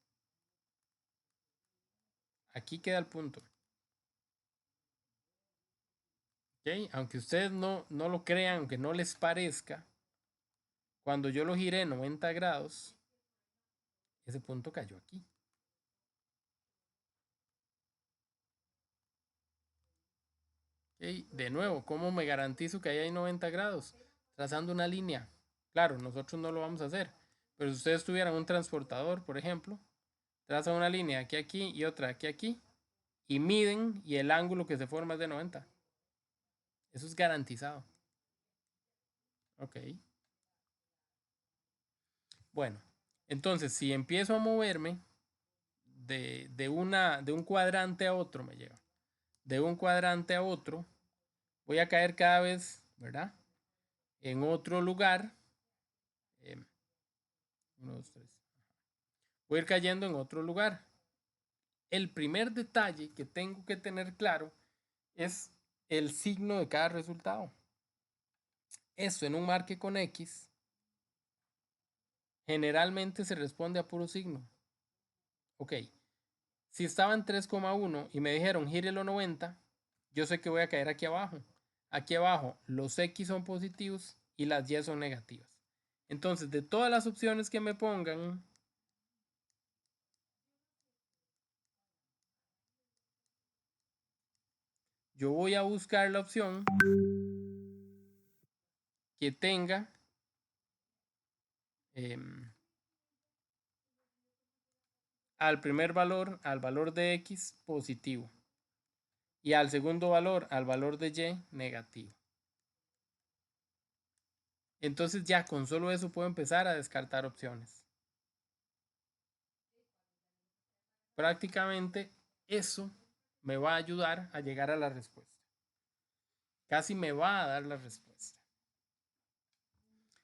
Aquí queda el punto. ¿Ok? Aunque ustedes no lo crean, aunque no les parezca, cuando yo lo giré 90 grados, ese punto cayó aquí. ¿Ok? De nuevo, ¿cómo me garantizo que ahí hay 90 grados? Trazando una línea. Claro, nosotros no lo vamos a hacer, pero si ustedes tuvieran un transportador, por ejemplo, trazan una línea aquí a aquí y otra aquí a aquí y miden y el ángulo que se forma es de 90. Eso es garantizado. Ok. Bueno, entonces si empiezo a moverme de un cuadrante a otro, me lleva. De un cuadrante a otro, voy a caer cada vez, ¿verdad? En otro lugar. 1, 2, 3. Voy a ir cayendo en otro lugar. El primer detalle que tengo que tener claro es el signo de cada resultado. Esto en un marque con X generalmente se responde a puro signo. Ok, si estaba en 3,1 y me dijeron gírelo 90, yo sé que voy a caer aquí abajo. Aquí abajo los X son positivos y las Y son negativas. Entonces, de todas las opciones que me pongan, yo voy a buscar la opción que tenga al primer valor, al valor de X positivo. Y al segundo valor, al valor de Y negativo. Entonces ya con solo eso puedo empezar a descartar opciones. Prácticamente eso me va a ayudar a llegar a la respuesta. Casi me va a dar la respuesta.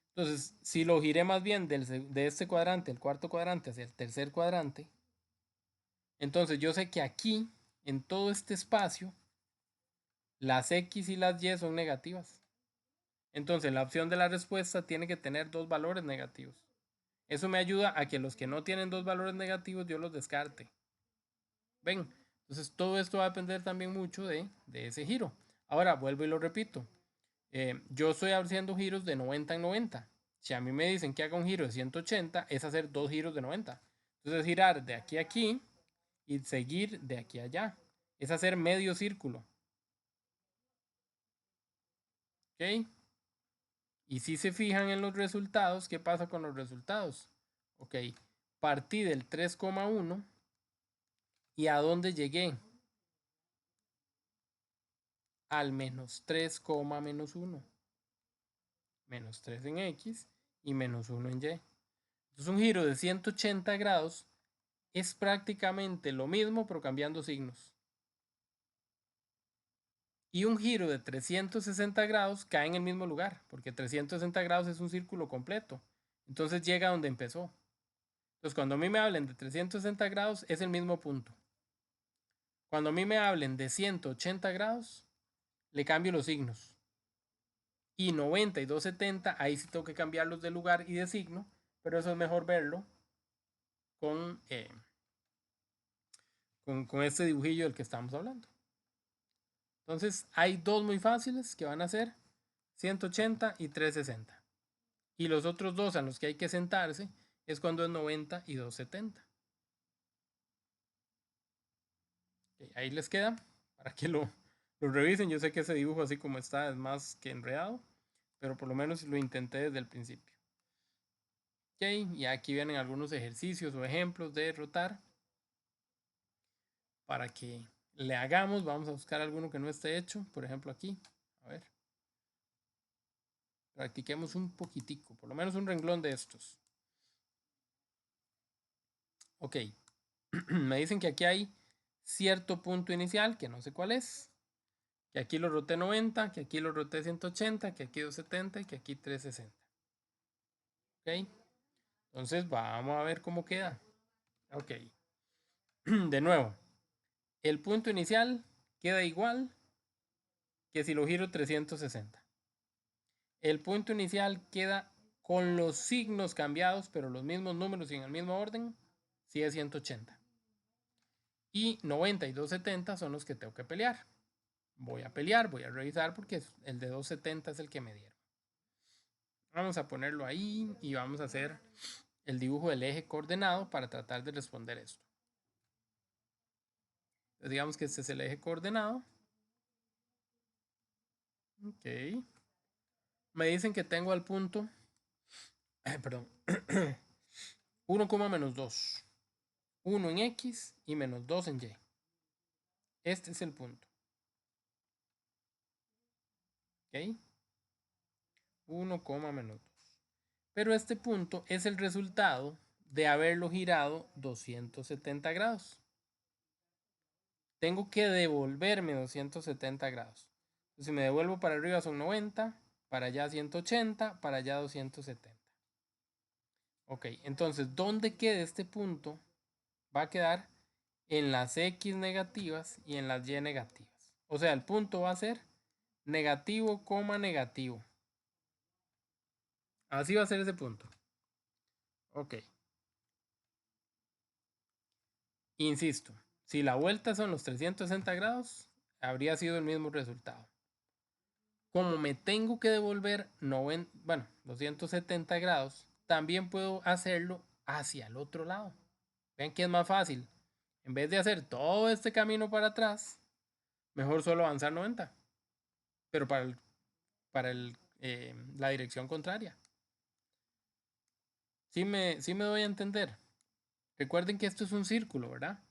Entonces, si lo giré más bien de este cuadrante, el cuarto cuadrante, hacia el tercer cuadrante, entonces yo sé que aquí, en todo este espacio, las X y las Y son negativas. Entonces, la opción de la respuesta tiene que tener dos valores negativos. Eso me ayuda a que los que no tienen dos valores negativos yo los descarte. ¿Ven? Entonces, todo esto va a depender también mucho de ese giro. Ahora, vuelvo y lo repito. Yo estoy haciendo giros de 90 en 90. Si a mí me dicen que haga un giro de 180, es hacer dos giros de 90. Entonces, girar de aquí a aquí y seguir de aquí a allá. Es hacer medio círculo. ¿Ok? Y si se fijan en los resultados, ¿qué pasa con los resultados? Ok, partí del 3,1 y ¿a dónde llegué? Al menos 3, menos 1. Menos 3 en X y menos 1 en Y. Entonces un giro de 180 grados es prácticamente lo mismo pero cambiando signos. Y un giro de 360 grados cae en el mismo lugar, porque 360 grados es un círculo completo. Entonces llega a donde empezó. Entonces cuando a mí me hablen de 360 grados es el mismo punto. Cuando a mí me hablen de 180 grados, le cambio los signos. Y 90 y 270, ahí sí tengo que cambiarlos de lugar y de signo, pero eso es mejor verlo con este dibujillo del que estamos hablando. Entonces, hay dos muy fáciles que van a ser 180 y 360. Y los otros dos a los que hay que sentarse es cuando es 90 y 270. Okay, ahí les queda para que lo revisen. Yo sé que ese dibujo así como está es más que enredado, pero por lo menos lo intenté desde el principio. Okay, y aquí vienen algunos ejercicios o ejemplos de rotar para que le hagamos. Vamos a buscar alguno que no esté hecho, por ejemplo aquí, a ver, practiquemos un poquitico, por lo menos un renglón de estos. Ok, me dicen que aquí hay cierto punto inicial, que no sé cuál es, que aquí lo roté 90, que aquí lo roté 180, que aquí 270 y que aquí 360. Ok, entonces vamos a ver cómo queda. Ok, de nuevo, el punto inicial queda igual que si lo giro 360. El punto inicial queda con los signos cambiados, pero los mismos números y en el mismo orden, si es 180. Y 90 y 270 son los que tengo que pelear. Voy a pelear, voy a revisar porque el de 270 es el que me dieron. Vamos a ponerlo ahí y vamos a hacer el dibujo del eje coordenado para tratar de responder esto. Entonces, digamos que este es el eje coordenado. Ok. Me dicen que tengo al punto, perdón, 1, menos 2. 1 en X y menos 2 en Y. Este es el punto. ¿Ok? 1, menos 2. Pero este punto es el resultado de haberlo girado 270 grados. Tengo que devolverme 270 grados. Entonces, si me devuelvo para arriba son 90, para allá 180, para allá 270. Ok, entonces, ¿dónde queda este punto? Va a quedar en las X negativas y en las Y negativas. O sea, el punto va a ser negativo, negativo. Así va a ser ese punto. Ok. Insisto, si la vuelta son los 360 grados, habría sido el mismo resultado. Como me tengo que devolver 270 grados, también puedo hacerlo hacia el otro lado. Vean que es más fácil. En vez de hacer todo este camino para atrás, mejor solo avanzar 90. Pero para la dirección contraria. Sí me doy a entender. Recuerden que esto es un círculo, ¿verdad?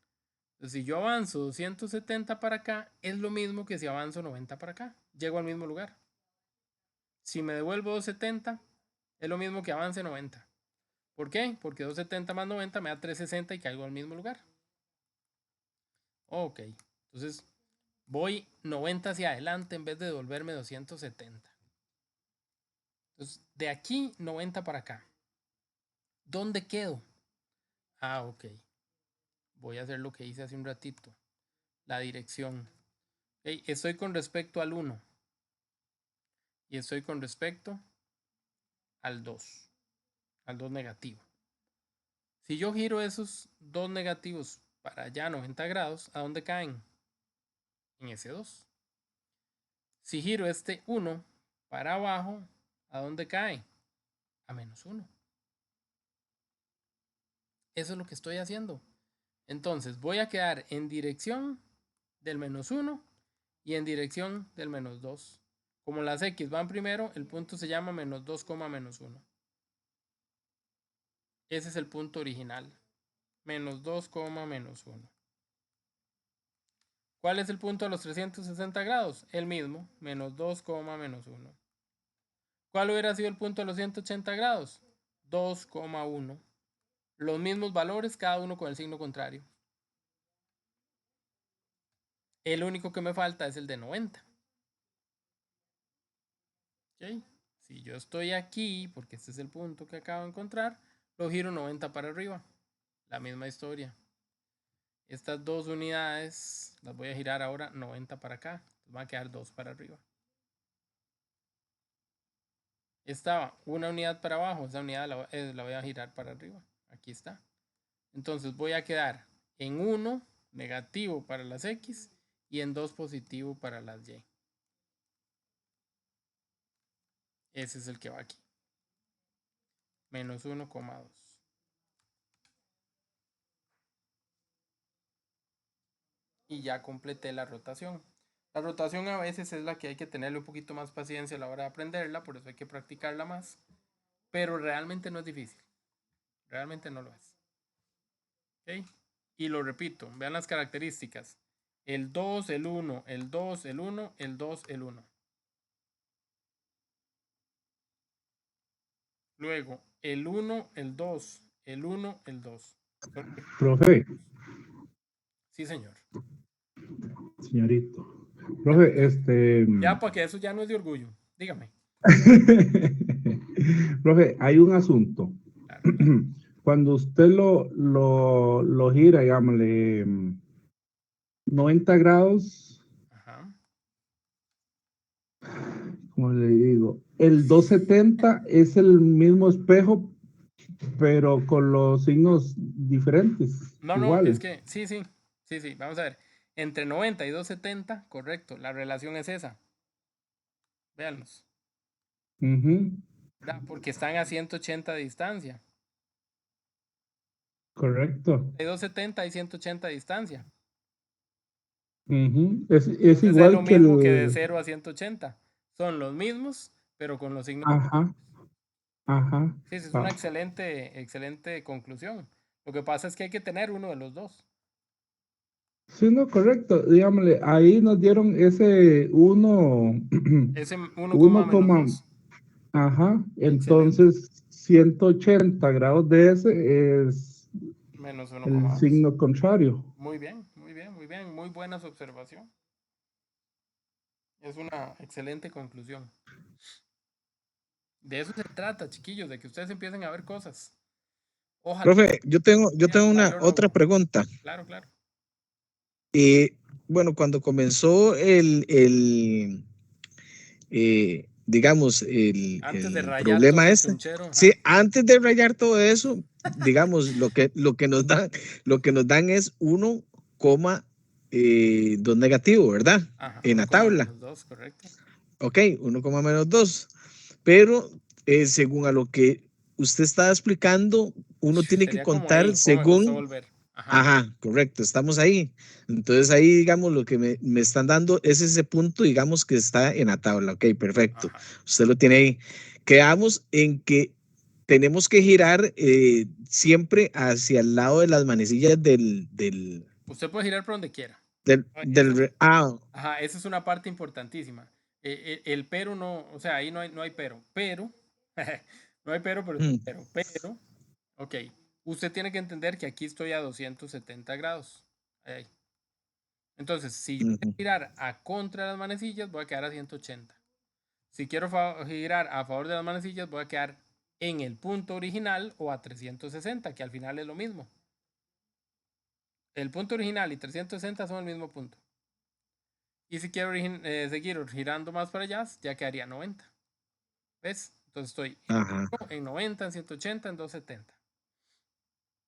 Entonces, si yo avanzo 270 para acá, es lo mismo que si avanzo 90 para acá. Llego al mismo lugar. Si me devuelvo 270, es lo mismo que avance 90. ¿Por qué? Porque 270 más 90 me da 360 y caigo al mismo lugar. Ok, entonces voy 90 hacia adelante en vez de devolverme 270. Entonces, de aquí 90 para acá. ¿Dónde quedo? Ah, ok. Voy a hacer lo que hice hace un ratito. La dirección. Okay, estoy con respecto al 1. Y estoy con respecto al 2. Al 2 negativo. Si yo giro esos 2 negativos para allá 90 grados, ¿a dónde caen? En ese 2. Si giro este 1 para abajo, ¿a dónde cae? A menos 1. Eso es lo que estoy haciendo. Entonces voy a quedar en dirección del menos 1 y en dirección del menos 2. Como las X van primero, el punto se llama menos 2, menos 1. Ese es el punto original. Menos 2, menos 1. ¿Cuál es el punto a los 360 grados? El mismo, menos 2, menos 1. ¿Cuál hubiera sido el punto a los 180 grados? 2,1. Los mismos valores, cada uno con el signo contrario. El único que me falta es el de 90. ¿Okay? Si yo estoy aquí, porque este es el punto que acabo de encontrar, lo giro 90 para arriba. La misma historia. Estas dos unidades las voy a girar ahora 90 para acá. Va a quedar 2 para arriba. Estaba una unidad para abajo, esa unidad la voy a girar para arriba. Aquí está. Entonces voy a quedar en 1 negativo para las X y en 2 positivo para las Y. Ese es el que va aquí. Menos 1,2. Y ya completé la rotación. La rotación a veces es la que hay que tenerle un poquito más paciencia a la hora de aprenderla, por eso hay que practicarla más. Pero realmente no es difícil. Realmente no lo es. ¿Ok? Y lo repito, vean las características. El 2, el 1, el 2, el 1, el 2, el 1. Luego, el 1, el 2, el 1, el 2. Profe, Sí, señor. señorito. Profe, Ya, porque eso ya no es de orgullo. Dígame. profe, hay un asunto. Claro, claro. Cuando usted lo gira, digámosle, 90 grados, Ajá. como le digo, el 270 es el mismo espejo, pero con los signos diferentes, No, es iguales. que sí, vamos a ver. Entre 90 y 270, correcto, la relación es esa. Véanlos, Ujú, ¿verdad? Porque están a 180 de distancia. correcto. De 270 y 180 de distancia. Ujú, es Entonces es lo igual que mismo que de el... 0 a 180. Son los mismos, pero con los signos. Ajá, ajá. Sí, es Va. una excelente conclusión. Lo que pasa es que hay que tener uno de los dos. Sí, no, correcto. Digámosle, ahí nos dieron ese Ese 1, 1, menos 2. ajá. Excelente. Entonces, 180 grados de ese es Menos el 1,2. signo contrario. Muy bien, muy bien, muy bien. Muy buena su observación. Es una excelente conclusión. De eso se trata, chiquillos, de que ustedes empiecen a ver cosas. Ojalá Profe, yo sea tengo el una mayor otra logro. pregunta. Claro, claro. Bueno, cuando comenzó digamos, Antes de el rayar todo problema ese este, chunchero, sí, ajá, antes de rayar todo eso, digamos, lo que nos dan es 1,2 negativo, ¿verdad? ajá, En la 1, tabla. menos 2, correcto. Ok, 1,-2. Pero según a lo que usted estaba explicando, uno tiene que Sería como contar ahí, usted según. volver. Ajá, Ajá, correcto, estamos ahí. Entonces ahí, digamos, lo que me están dando es ese punto, digamos, que está en la tabla. Ok, perfecto. ajá. Usted lo tiene ahí. Quedamos en que tenemos que girar siempre hacia el lado de las manecillas Usted puede girar por donde quiera. del Ajá, esa es una parte importantísima. El pero no, o sea, ahí no hay pero. Pero, no hay pero sí hay mm, pero, ok. Usted tiene que entender que aquí estoy a 270 grados. Ahí. Entonces, si yo quiero ujú. girar a contra de las manecillas, voy a quedar a 180. Si quiero girar a favor de las manecillas, voy a quedar en el punto original o a 360, que al final es lo mismo. El punto original y 360 son el mismo punto. Y si quiero seguir girando más para allá, ya quedaría 90. ¿Ves? Entonces estoy Ajá. en 90, en 180, en 270.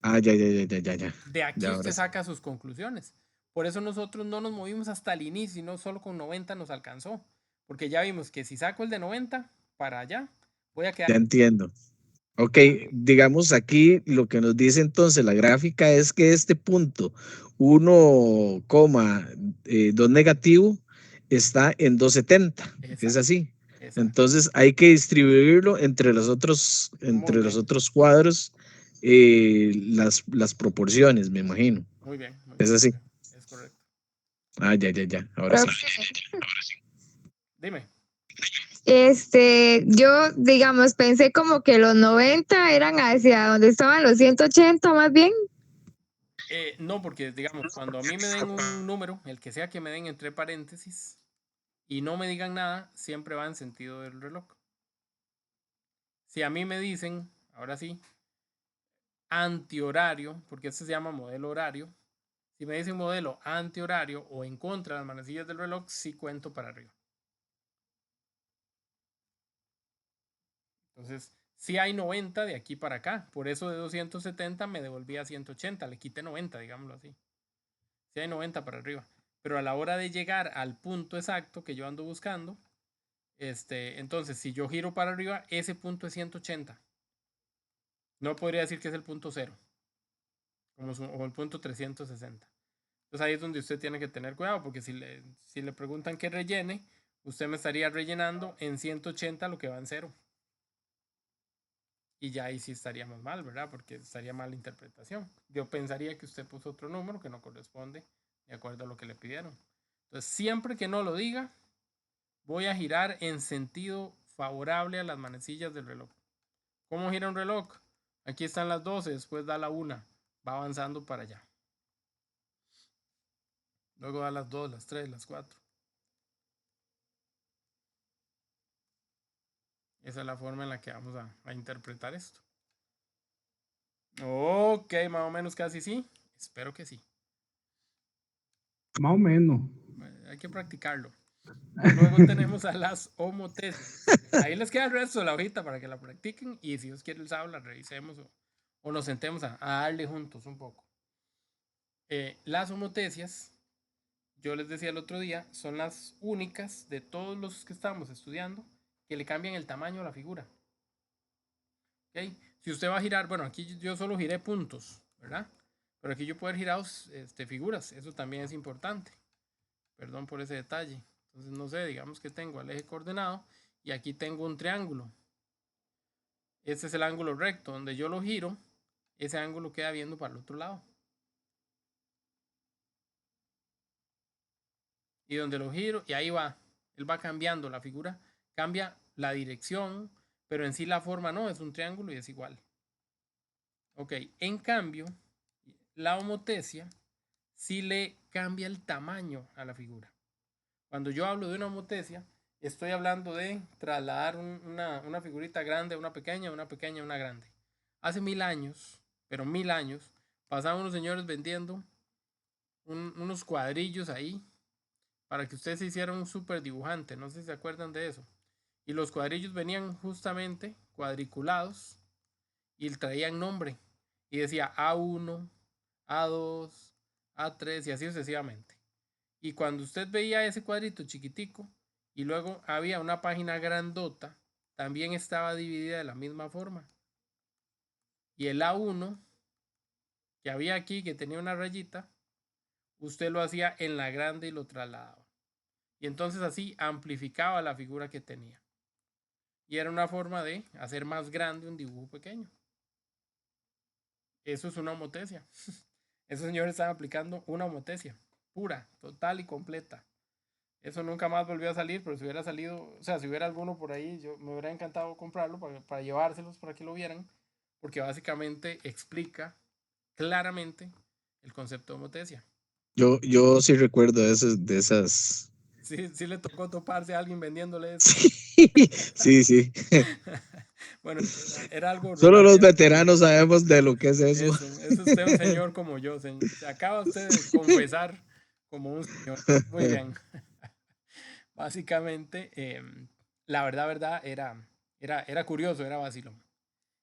Ah, ya. De aquí Ya, ahora usted sí. saca sus conclusiones. Por eso nosotros no nos movimos hasta el inicio, no solo con 90 nos alcanzó. Porque ya vimos que si saco el de 90 para allá, voy a quedar. Ya entiendo. Ok, digamos aquí lo que nos dice entonces la gráfica es que este punto 1,2 negativo está en 270, es Exacto, así. exacto. Entonces hay que distribuirlo Muy entre los bien, otros cuadros, las proporciones, me imagino. muy bien, muy Es bien. así. Es correcto. Ah, ya, ahora sí. Dime. Yo, digamos, pensé como que los 90 eran hacia donde estaban los 180 más bien. No, porque digamos, cuando a mí me den un número, el que sea que me den entre paréntesis, y no me digan nada, siempre va en sentido del reloj. Si a mí me dicen, ahora sí, antihorario, porque este se llama modelo horario, si me dicen modelo antihorario o en contra de las manecillas del reloj, sí cuento para arriba. Entonces, sí hay 90 de aquí para acá, por eso de 270 me devolví a 180, le quité 90, digámoslo así. Sí hay 90 para arriba, pero a la hora de llegar al punto exacto que yo ando buscando, Entonces, si yo giro para arriba, ese punto es 180. No podría decir que es el punto 0 o el punto 360. Entonces ahí es donde usted tiene que tener cuidado, porque si le preguntan que rellene, usted me estaría rellenando en 180 lo que va en 0. Y ya ahí sí estaríamos mal, ¿verdad? Porque estaría mal la interpretación. Yo pensaría que usted puso otro número que no corresponde de acuerdo a lo que le pidieron. Entonces, siempre que no lo diga, voy a girar en sentido favorable a las manecillas del reloj. ¿Cómo gira un reloj? Aquí están las 12, después da la 1, va avanzando para allá. Luego da las 2, las 3, las 4. Esa es la forma en la que vamos a interpretar esto. Ok, más o menos casi sí. Espero que sí. Más o menos. Hay que practicarlo. Luego tenemos a las homotesias. Ahí les queda el resto de la hojita para que la practiquen y si Dios quiere el sábado la revisemos o nos sentemos a darle juntos un poco. Las homotesias, yo les decía el otro día, son las únicas de todos los que estamos estudiando que le cambian el tamaño a la figura. ¿Okay? Si usted va a girar, bueno, aquí yo solo giré puntos, ¿verdad? Pero aquí yo puedo girar figuras, eso también es importante. Perdón por ese detalle. Entonces, no sé, digamos que tengo el eje coordenado y aquí tengo un triángulo. Este es el ángulo recto. Donde yo lo giro, ese ángulo queda viendo para el otro lado. Y donde lo giro, y ahí va. Él va cambiando la figura, cambia la dirección, pero en sí la forma no, es un triángulo y es igual. Ok, en cambio, la homotesia sí le cambia el tamaño a la figura. Cuando yo hablo de una homotesia, estoy hablando de trasladar una figurita grande a una pequeña a una grande. Hace 1000 años, pero 1000 años, pasaban unos señores vendiendo unos cuadrillos ahí para que usted se hiciera un super dibujante. No sé si se acuerdan de eso. Y los cuadrillos venían justamente cuadriculados y traían nombre. Y decía A1, A2, A3 y así sucesivamente. Y cuando usted veía ese cuadrito chiquitico y luego había una página grandota, también estaba dividida de la misma forma. Y el A1 que había aquí, que tenía una rayita, usted lo hacía en la grande y lo trasladaba. Y entonces así amplificaba la figura que tenía. Y era una forma de hacer más grande un dibujo pequeño. Eso es una homotesia. Esos señores estaban aplicando una homotesia pura, total y completa. Eso nunca más volvió a salir, pero si hubiera salido, o sea, si hubiera alguno por ahí, me hubiera encantado comprarlo para llevárselos para que lo vieran, porque básicamente explica claramente el concepto de homotesia. Yo sí recuerdo de esas. Sí le tocó toparse a alguien vendiéndole eso. Sí, sí. Bueno, era algo Solo los relativamente veteranos sabemos de lo que es eso. es usted un señor como yo. Se acaba usted de confesar como un señor. Muy bien. Básicamente, la verdad era curioso, era vacilón.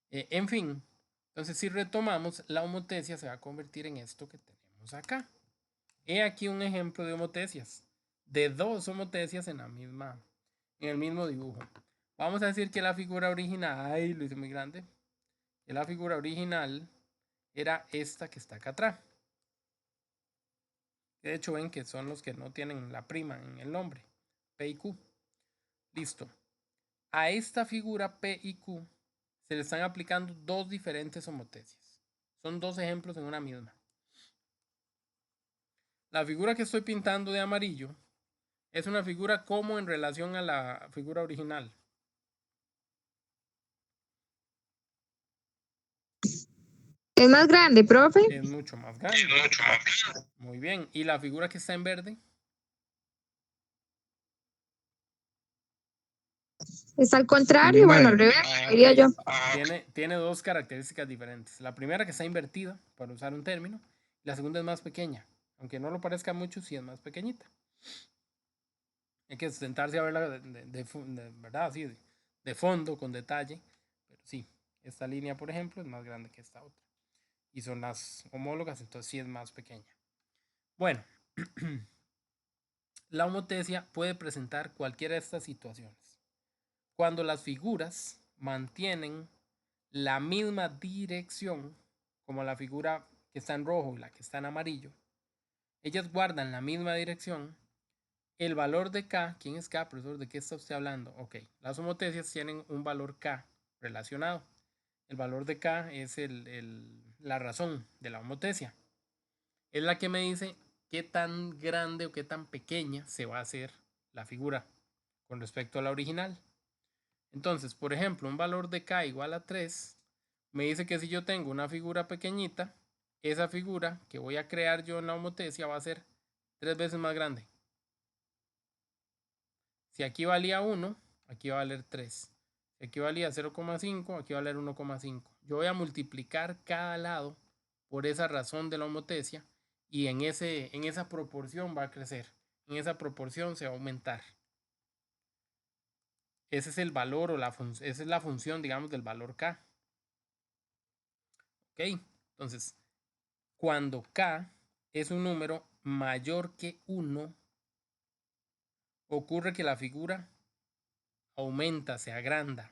En fin, entonces si retomamos, la homotesia se va a convertir en esto que tenemos acá. He aquí un ejemplo de homotesias, de dos homotesias en el mismo dibujo. Vamos a decir que la figura original, ay, lo hice muy grande, que la figura original era esta que está acá atrás. De hecho, ven que son los que no tienen la prima en el nombre, P y Q. Listo. A esta figura P y Q se le están aplicando dos diferentes homotesias. Son dos ejemplos en una misma. La figura que estoy pintando de amarillo es una figura como en relación a la figura original. Es más grande, profe. Es mucho más grande. Muy bien. ¿Y la figura que está en verde? Es al contrario, bueno, al revés, diría yo. Tiene dos características diferentes. La primera que está invertida, para usar un término. La segunda es más pequeña. Aunque no lo parezca mucho, sí es más pequeñita. Hay que sentarse a verla de verdad, así, de fondo, con detalle. Pero sí, esta línea, por ejemplo, es más grande que esta otra. Y son las homólogas, entonces sí es más pequeña. Bueno, la homotesia puede presentar cualquiera de estas situaciones. cuando las figuras mantienen la misma dirección, como la figura que está en rojo y la que está en amarillo, ellas guardan la misma dirección, el valor de K, ¿quién es K, profesor? ¿De qué está usted hablando? Ok, las homotecias tienen un valor K relacionado. El valor de K es la razón de la homotecia. Es la que me dice qué tan grande o qué tan pequeña se va a hacer la figura con respecto a la original. Entonces, por ejemplo, un valor de K igual a 3 me dice que si yo tengo una figura pequeñita, esa figura que voy a crear yo en la homotecia va a ser 3 veces más grande. Si aquí valía 1, aquí va a valer 3. Si aquí valía 0,5, aquí va a valer 1,5. Yo voy a multiplicar cada lado por esa razón de la homotecia y en esa proporción va a crecer. En esa proporción se va a aumentar. Ese es el valor esa es la función, digamos, del valor K. Ok, entonces, cuando K es un número mayor que 1, ocurre que la figura aumenta, se agranda.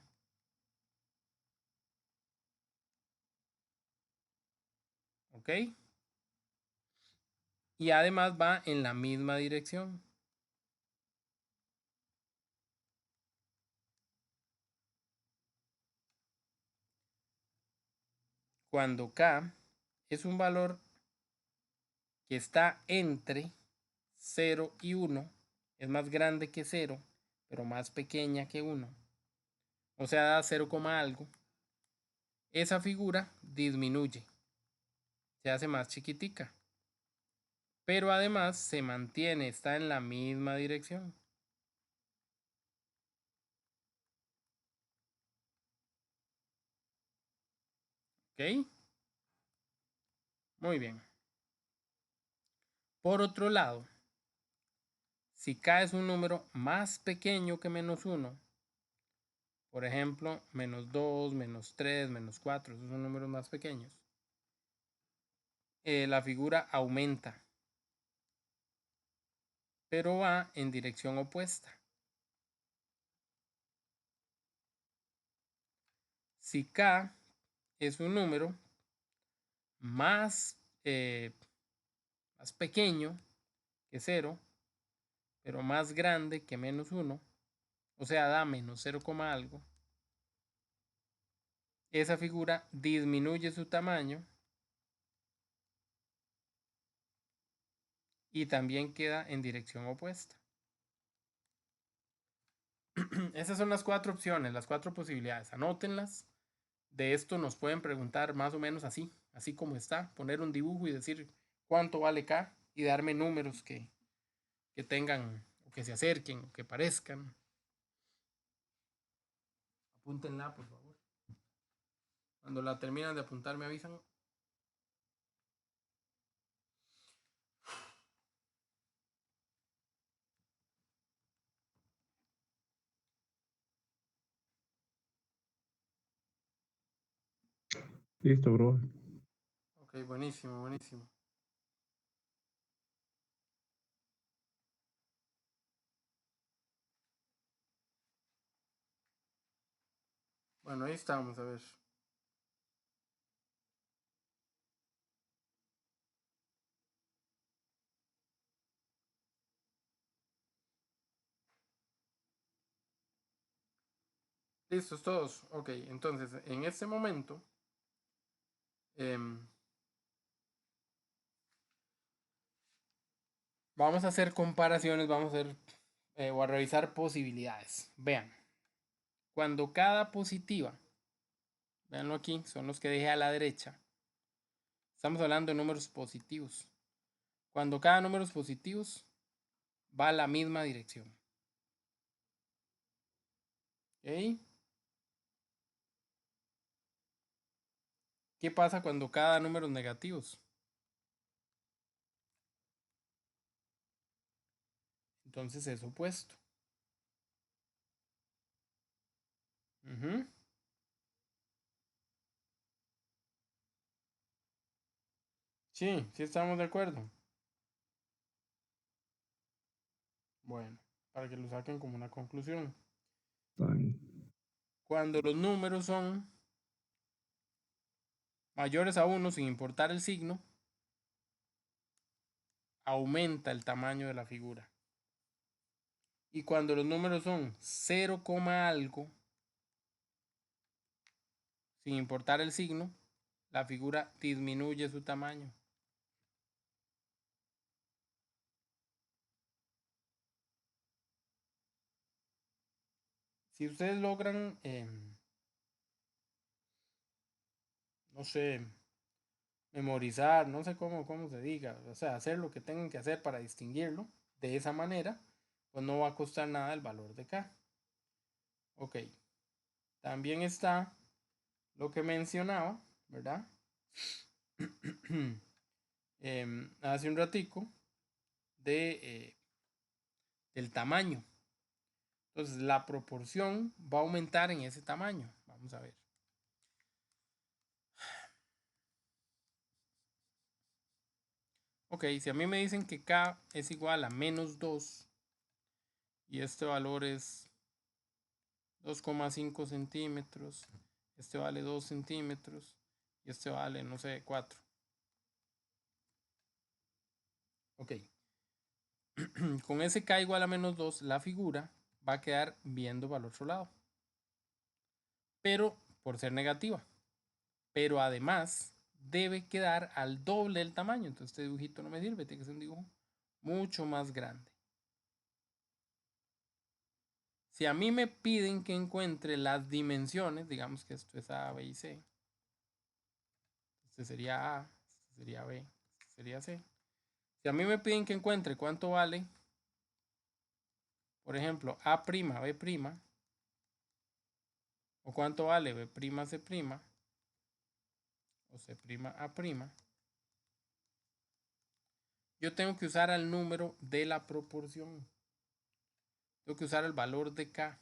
¿Ok? Y además va en la misma dirección. Cuando K es un valor que está entre 0 y 1, es más grande que 0, pero más pequeña que 1, o sea, da 0, algo, esa figura disminuye, se hace más chiquitica, pero además se mantiene, está en la misma dirección. ¿Ok? Muy bien. Por otro lado, si K es un número más pequeño que menos 1, por ejemplo, menos 2, menos 3, menos 4, esos son números más pequeños, la figura aumenta, pero va en dirección opuesta. Si K es un número más, más pequeño que 0, pero más grande que menos 1, o sea, da menos 0, algo, esa figura disminuye su tamaño y también queda en dirección opuesta. Esas son las 4 opciones, las 4 posibilidades. Anótenlas. De esto nos pueden preguntar más o menos así, así como está, poner un dibujo y decir cuánto vale K y darme números que tengan o que se acerquen o que parezcan. Apúntenla, por favor. Cuando la terminan de apuntar me avisan. Listo, bro. Ok, buenísimo, buenísimo. Bueno, ahí estamos, a ver. ¿Listos todos? Ok, entonces en este momento vamos a hacer comparaciones, vamos a hacer o a revisar posibilidades. Vean, cuando cada positiva, veanlo aquí, son los que dejé a la derecha. Estamos hablando de números positivos. Cuando cada número es positivos, va a la misma dirección. ¿Ok? ¿Qué pasa cuando cada número es negativos? Entonces es opuesto. Sí, sí estamos de acuerdo. Bueno, para que lo saquen como una conclusión. Está bien. cuando los números son mayores a 1 sin importar el signo, aumenta el tamaño de la figura. Y cuando los números son 0, algo, sin importar el signo, la figura disminuye su tamaño. Si ustedes logran, no sé, memorizar, no sé cómo se diga, o sea, hacer lo que tengan que hacer para distinguirlo de esa manera, pues no va a costar nada el valor de K. Ok. También está lo que mencionaba, ¿verdad? Hace un ratico del tamaño. Entonces la proporción va a aumentar en ese tamaño. Vamos a ver. Ok, si a mí me dicen que K es igual a menos 2 y este valor es 2,5 centímetros, este vale 2 centímetros y este vale, no sé, 4. Ok. Con ese K igual a menos 2, la figura va a quedar viendo al otro lado. Pero por ser negativa. Pero además debe quedar al doble del tamaño. Entonces este dibujito no me sirve, tiene que ser un dibujo mucho más grande. Si a mí me piden que encuentre las dimensiones, digamos que esto es A, B y C. Este sería A, este sería B, este sería C. Si a mí me piden que encuentre cuánto vale, por ejemplo, A', B', o cuánto vale B', C', o C', A', yo tengo que usar el número de la proporción. Tengo que usar el valor de K.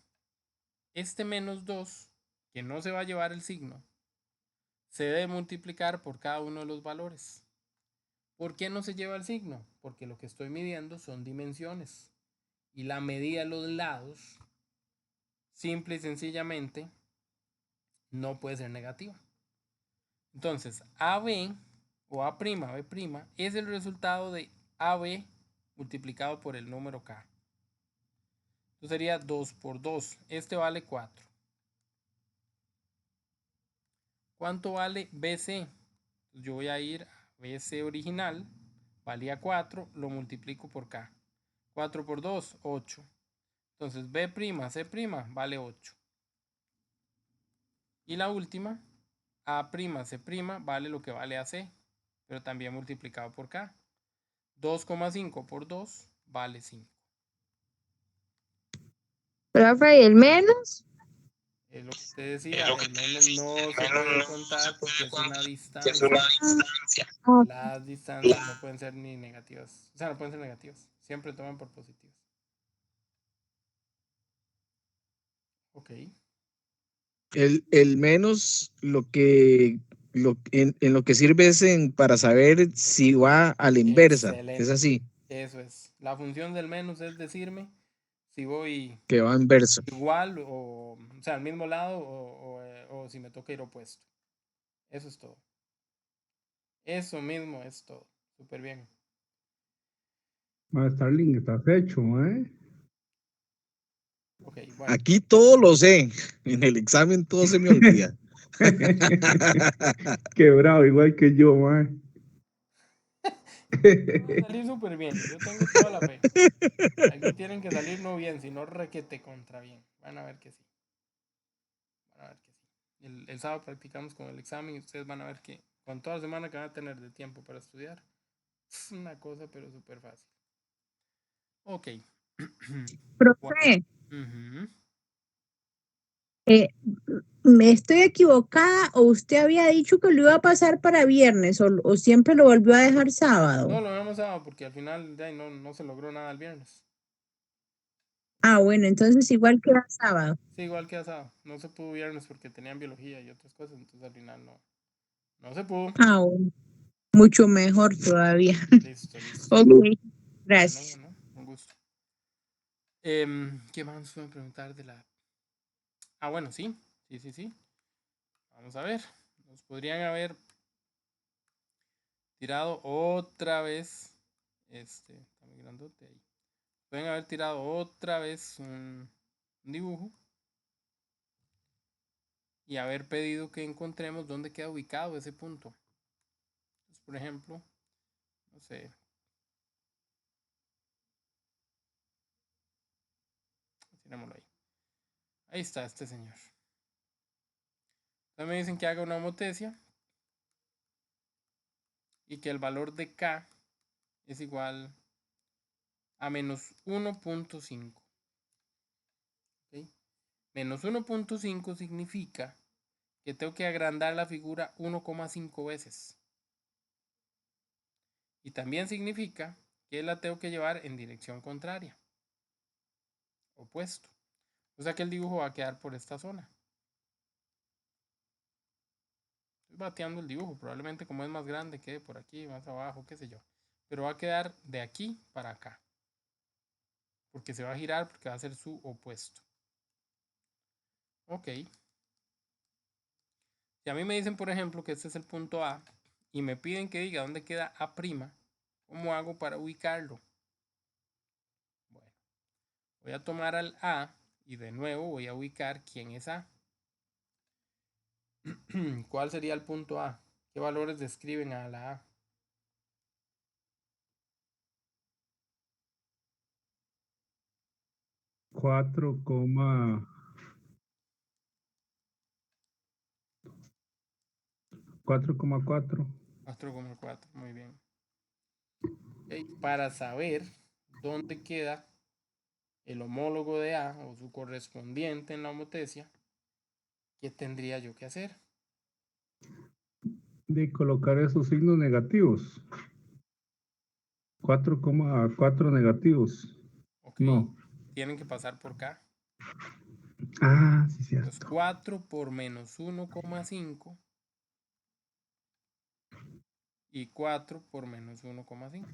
Este menos 2, que no se va a llevar el signo, se debe multiplicar por cada uno de los valores. ¿Por qué no se lleva el signo? Porque lo que estoy midiendo son dimensiones. Y la medida de los lados, simple y sencillamente, no puede ser negativa. Entonces, AB o A', B' es el resultado de AB multiplicado por el número K. Entonces sería 2 por 2. Este vale 4. ¿Cuánto vale BC? Yo voy a ir a BC original, valía 4, lo multiplico por K. 4 por 2, 8. Entonces B', C' vale 8. Y la última, A', C' vale lo que vale AC, pero también multiplicado por K. 2,5 por 2 vale 5. Profe, ¿y el menos? Es lo que te decía, el menos no se puede contar porque es una distancia. Ah, Las distancias no pueden ser ni negativas. O sea, no pueden ser negativas. Siempre toman por positivas. Ok. El menos en lo que sirve es para saber si va a la inversa. Excelente. Es así, Eso es. La función del menos es decirme si voy que va inversa. igual o sea, al mismo lado o si me toca ir opuesto. Eso es todo. Eso mismo es todo. Súper bien. Ma, Starling, estás hecho, ¿eh? Ok, bueno. Aquí todo lo sé. En el examen todo se me olvida. Quebrado, igual que yo, ma. Va a salir súper bien. Yo tengo toda la fe. Aquí tienen que salir no bien, sino requete contra bien. Van a ver que sí. Van a ver que sí. El sábado practicamos con el examen y ustedes van a ver que con toda la semana que van a tener de tiempo para estudiar, es una cosa pero súper fácil. Ok. Profe, Ujú. ¿me estoy equivocada o usted había dicho que lo iba a pasar para viernes o siempre lo volvió a dejar sábado? No, lo habíamos dado porque al final de ahí no se logró nada el viernes. Ah, bueno, entonces igual queda sábado. Sí, igual que asado. No se pudo viernes porque tenían biología y otras cosas, entonces al final no se pudo. Ah, bueno, mucho mejor todavía. Listo, listo. Ok, Bueno, gracias. bueno, un gusto. ¿Qué más me preguntar de la? Ah, bueno, sí. Sí. Vamos a ver. Nos podrían haber tirado otra vez. Está muy grandote ahí. Pueden haber tirado otra vez un dibujo. Y haber pedido que encontremos dónde queda ubicado ese punto. Entonces, por ejemplo, no sé. Tirémoslo ahí. Ahí está este señor. Entonces me dicen que haga una homotesia. Y que el valor de K es igual a menos 1.5. ¿Okay? Menos 1.5 significa que tengo que agrandar la figura 1,5 veces. Y también significa que la tengo que llevar en dirección contraria. Opuesto. O sea que el dibujo va a quedar por esta zona. Estoy bateando el dibujo. Probablemente como es más grande quede por aquí, más abajo, qué sé yo. Pero va a quedar de aquí para acá. Porque se va a girar porque va a ser su opuesto. Ok. Si a mí me dicen, por ejemplo, que este es el punto A y me piden que diga dónde queda A', ¿cómo hago para ubicarlo? Bueno, voy a tomar al A y de nuevo voy a ubicar quién es A. ¿Cuál sería el punto A? ¿Qué valores describen a la A? 4,4. 4,4, muy bien. Okay. Para saber dónde queda el homólogo de A o su correspondiente en la homotesia, ¿qué tendría yo que hacer? De colocar esos signos negativos. 4,4 negativos. Ok, No. tienen que pasar por K. Ah, sí, Entonces cierto. 4 por menos 1,5 y 4 por menos 1,5.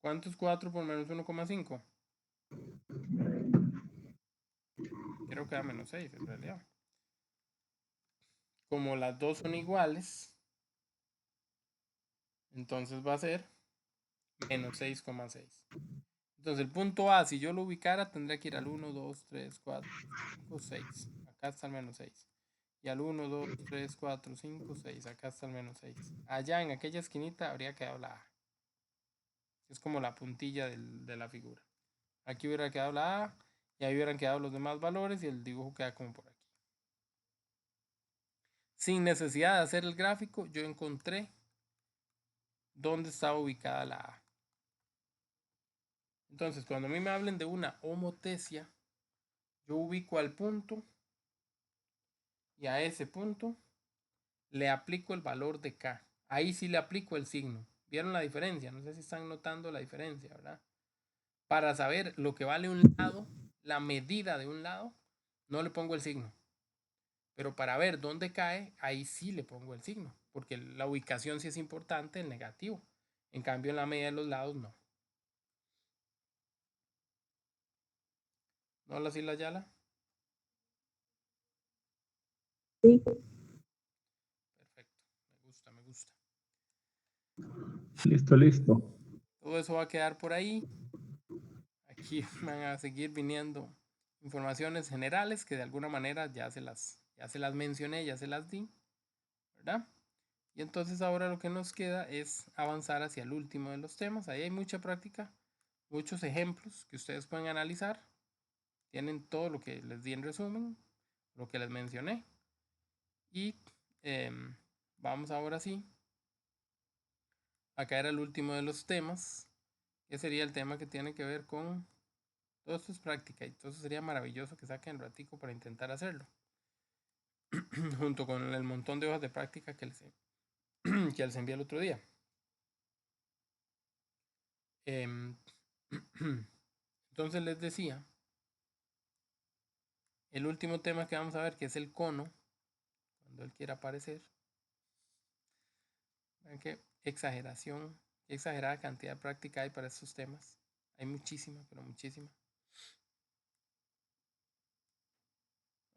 ¿Cuánto es 4 por menos 1,5? Creo que da menos 6 en realidad. Como las dos son iguales, entonces va a ser menos 6,6. Entonces el punto A, si yo lo ubicara, tendría que ir al 1, 2, 3, 4, 5, 6. Acá está el menos 6. Y al 1, 2, 3, 4, 5, 6. Acá está el menos 6. Allá en aquella esquinita habría quedado la A. Es como la puntilla de la figura. Aquí hubiera quedado la A y ahí hubieran quedado los demás valores y el dibujo queda como por aquí. Sin necesidad de hacer el gráfico, yo encontré dónde estaba ubicada la A. Entonces, cuando a mí me hablen de una homotesia, yo ubico al punto y a ese punto le aplico el valor de K. Ahí sí le aplico el signo. ¿Vieron la diferencia? No sé si están notando la diferencia, ¿verdad? Para saber lo que vale un lado, la medida de un lado, no le pongo el signo. Pero para ver dónde cae, ahí sí le pongo el signo. Porque la ubicación sí es importante, el negativo. En cambio, en la medida de los lados, no. ¿No la Sila Yala? Sí. Perfecto. Me gusta, me gusta. Listo, listo. Todo eso va a quedar por ahí. Aquí van a seguir viniendo informaciones generales que de alguna manera ya se las mencioné, ya se las di, ¿verdad? Y entonces ahora lo que nos queda es avanzar hacia el último de los temas. Ahí hay mucha práctica, muchos ejemplos que ustedes pueden analizar. Tienen todo lo que les di en resumen, lo que les mencioné. Y vamos ahora sí a caer al último de los temas, que sería el tema que tiene que ver con todo esto es práctica y todo eso sería maravilloso que saquen el ratico para intentar hacerlo. Junto con el montón de hojas de práctica que les envié el otro día. Entonces les decía, el último tema que vamos a ver, que es el cono, cuando él quiera aparecer. Vean qué exageración, qué exagerada cantidad de práctica hay para estos temas. Hay muchísima, pero muchísima.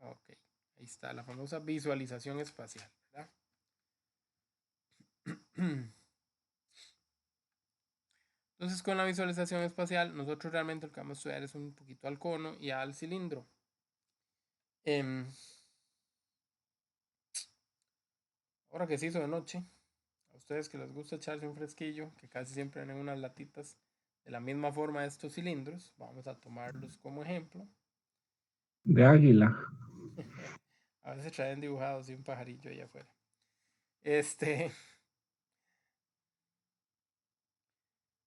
Ok, ahí está la famosa visualización espacial, ¿verdad? Entonces, con la visualización espacial, nosotros realmente lo que vamos a estudiar es un poquito al cono y al cilindro. Ahora que se hizo de noche, a ustedes que les gusta echarse un fresquillo, que casi siempre tienen unas latitas de la misma forma de estos cilindros, vamos a tomarlos como ejemplo. De águila. A veces traen dibujados y un pajarillo allá afuera.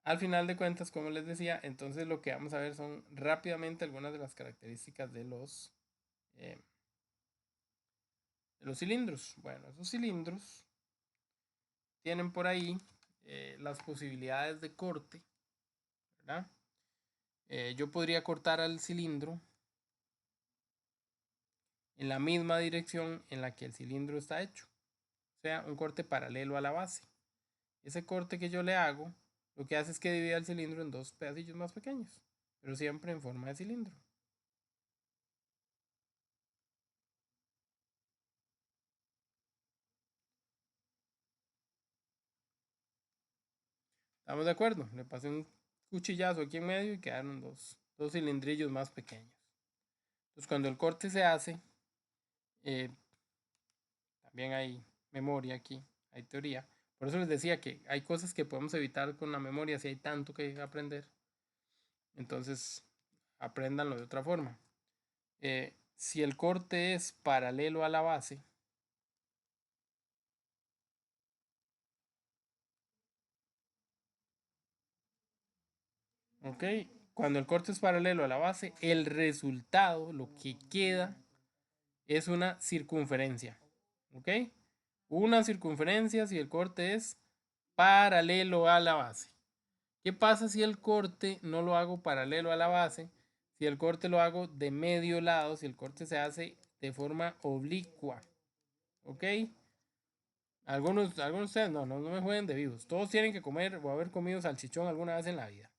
Al final de cuentas, como les decía, entonces lo que vamos a ver son rápidamente algunas de las características de los cilindros. Bueno, esos cilindros tienen por ahí las posibilidades de corte, ¿verdad? Yo podría cortar al cilindro en la misma dirección en la que el cilindro está hecho, o sea, un corte paralelo a la base. Ese corte que yo le hago, lo que hace es que divida el cilindro en dos pedacillos más pequeños, pero siempre en forma de cilindro. ¿Estamos de acuerdo? Le pasé un cuchillazo aquí en medio y quedaron dos cilindrillos más pequeños. Entonces, cuando el corte se hace, también hay memoria aquí, hay teoría. Por eso les decía que hay cosas que podemos evitar con la memoria si hay tanto que aprender. Entonces, apréndanlo de otra forma. Si el corte es paralelo a la base, ¿ok? Cuando el corte es paralelo a la base, el resultado, lo que queda, es una circunferencia, ¿ok? Una circunferencia si el corte es paralelo a la base. ¿Qué pasa si el corte no lo hago paralelo a la base? Si el corte lo hago de medio lado, si el corte se hace de forma oblicua, ¿ok? Algunos de ustedes no me jueguen de vivos. Todos tienen que comer o haber comido salchichón alguna vez en la vida.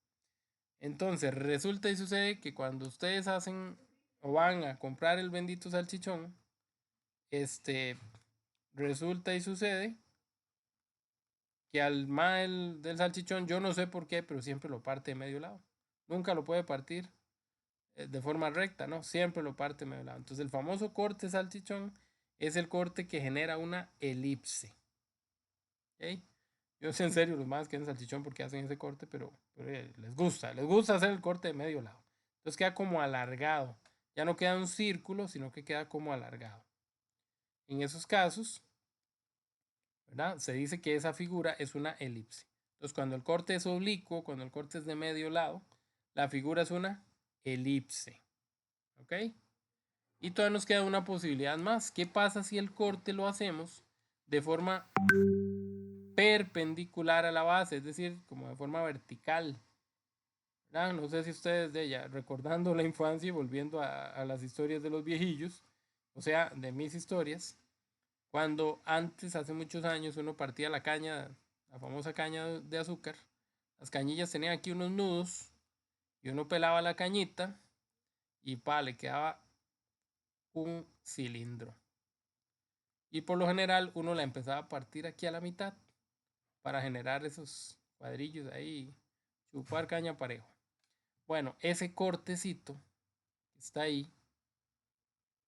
Entonces, resulta y sucede que cuando ustedes hacen o van a comprar el bendito salchichón, resulta y sucede que al mal del salchichón, yo no sé por qué, pero siempre lo parte de medio lado. Nunca lo puede partir de forma recta, ¿no? Siempre lo parte de medio lado. Entonces, el famoso corte salchichón es el corte que genera una elipse. ¿Ok? Yo sé en serio los más que hacen salchichón porque hacen ese corte, pero les gusta hacer el corte de medio lado. Entonces queda como alargado. Ya no queda un círculo, sino que queda como alargado. En esos casos, ¿verdad? Se dice que esa figura es una elipse. Entonces, cuando el corte es oblicuo, cuando el corte es de medio lado, la figura es una elipse. ¿Ok? Y todavía nos queda una posibilidad más. ¿Qué pasa si el corte lo hacemos de forma perpendicular a la base? Es decir, como de forma vertical. ¿Verdad? No sé si ustedes de ella, recordando la infancia y volviendo a las historias de los viejillos, o sea, de mis historias, cuando antes, hace muchos años, uno partía la caña, la famosa caña de azúcar, las cañillas tenían aquí unos nudos y uno pelaba la cañita y le quedaba un cilindro. Y por lo general uno la empezaba a partir aquí a la mitad para generar esos cuadrillos ahí, chupar caña parejo. Bueno, ese cortecito que está ahí,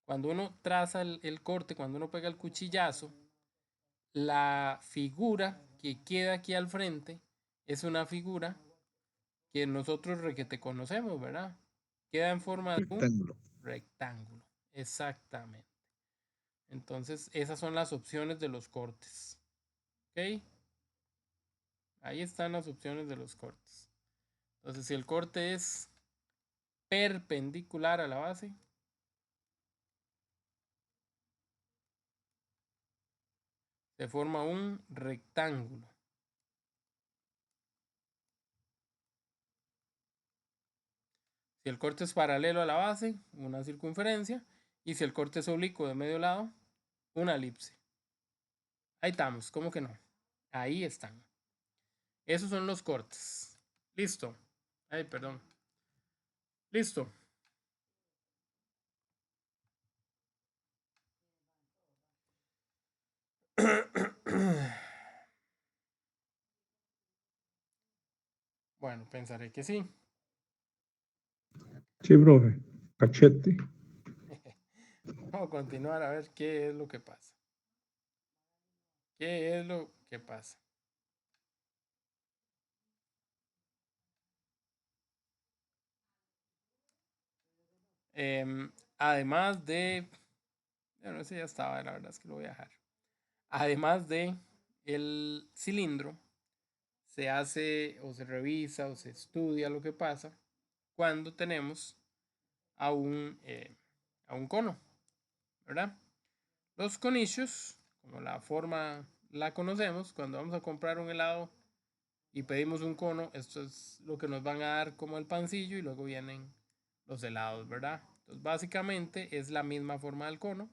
cuando uno traza el corte, cuando uno pega el cuchillazo, la figura que queda aquí al frente es una figura que nosotros requete conocemos, ¿verdad? Queda en forma de un Rectángulo. rectángulo. Exactamente. Entonces, esas son las opciones de los cortes. ¿Ok? Ahí están las opciones de los cortes. Entonces, si el corte es perpendicular a la base, se forma un rectángulo. Si el corte es paralelo a la base, una circunferencia. Y si el corte es oblicuo de medio lado, una elipse. Ahí estamos, ¿cómo que no? Ahí están. Esos son los cortes. Listo. Ay, perdón. Listo. Bueno, pensaré que sí. Sí, profe. Cachete. Vamos a continuar a ver qué es lo que pasa. ¿Qué es lo que pasa? Además de... Bueno, ese ya estaba, la verdad es que lo voy a dejar. Además de el cilindro, se hace o se revisa o se estudia lo que pasa cuando tenemos a un cono, ¿verdad? Los conillos, como la forma la conocemos, cuando vamos a comprar un helado y pedimos un cono, esto es lo que nos van a dar como el pancillo y luego vienen los helados, ¿verdad? Entonces, básicamente es la misma forma del cono.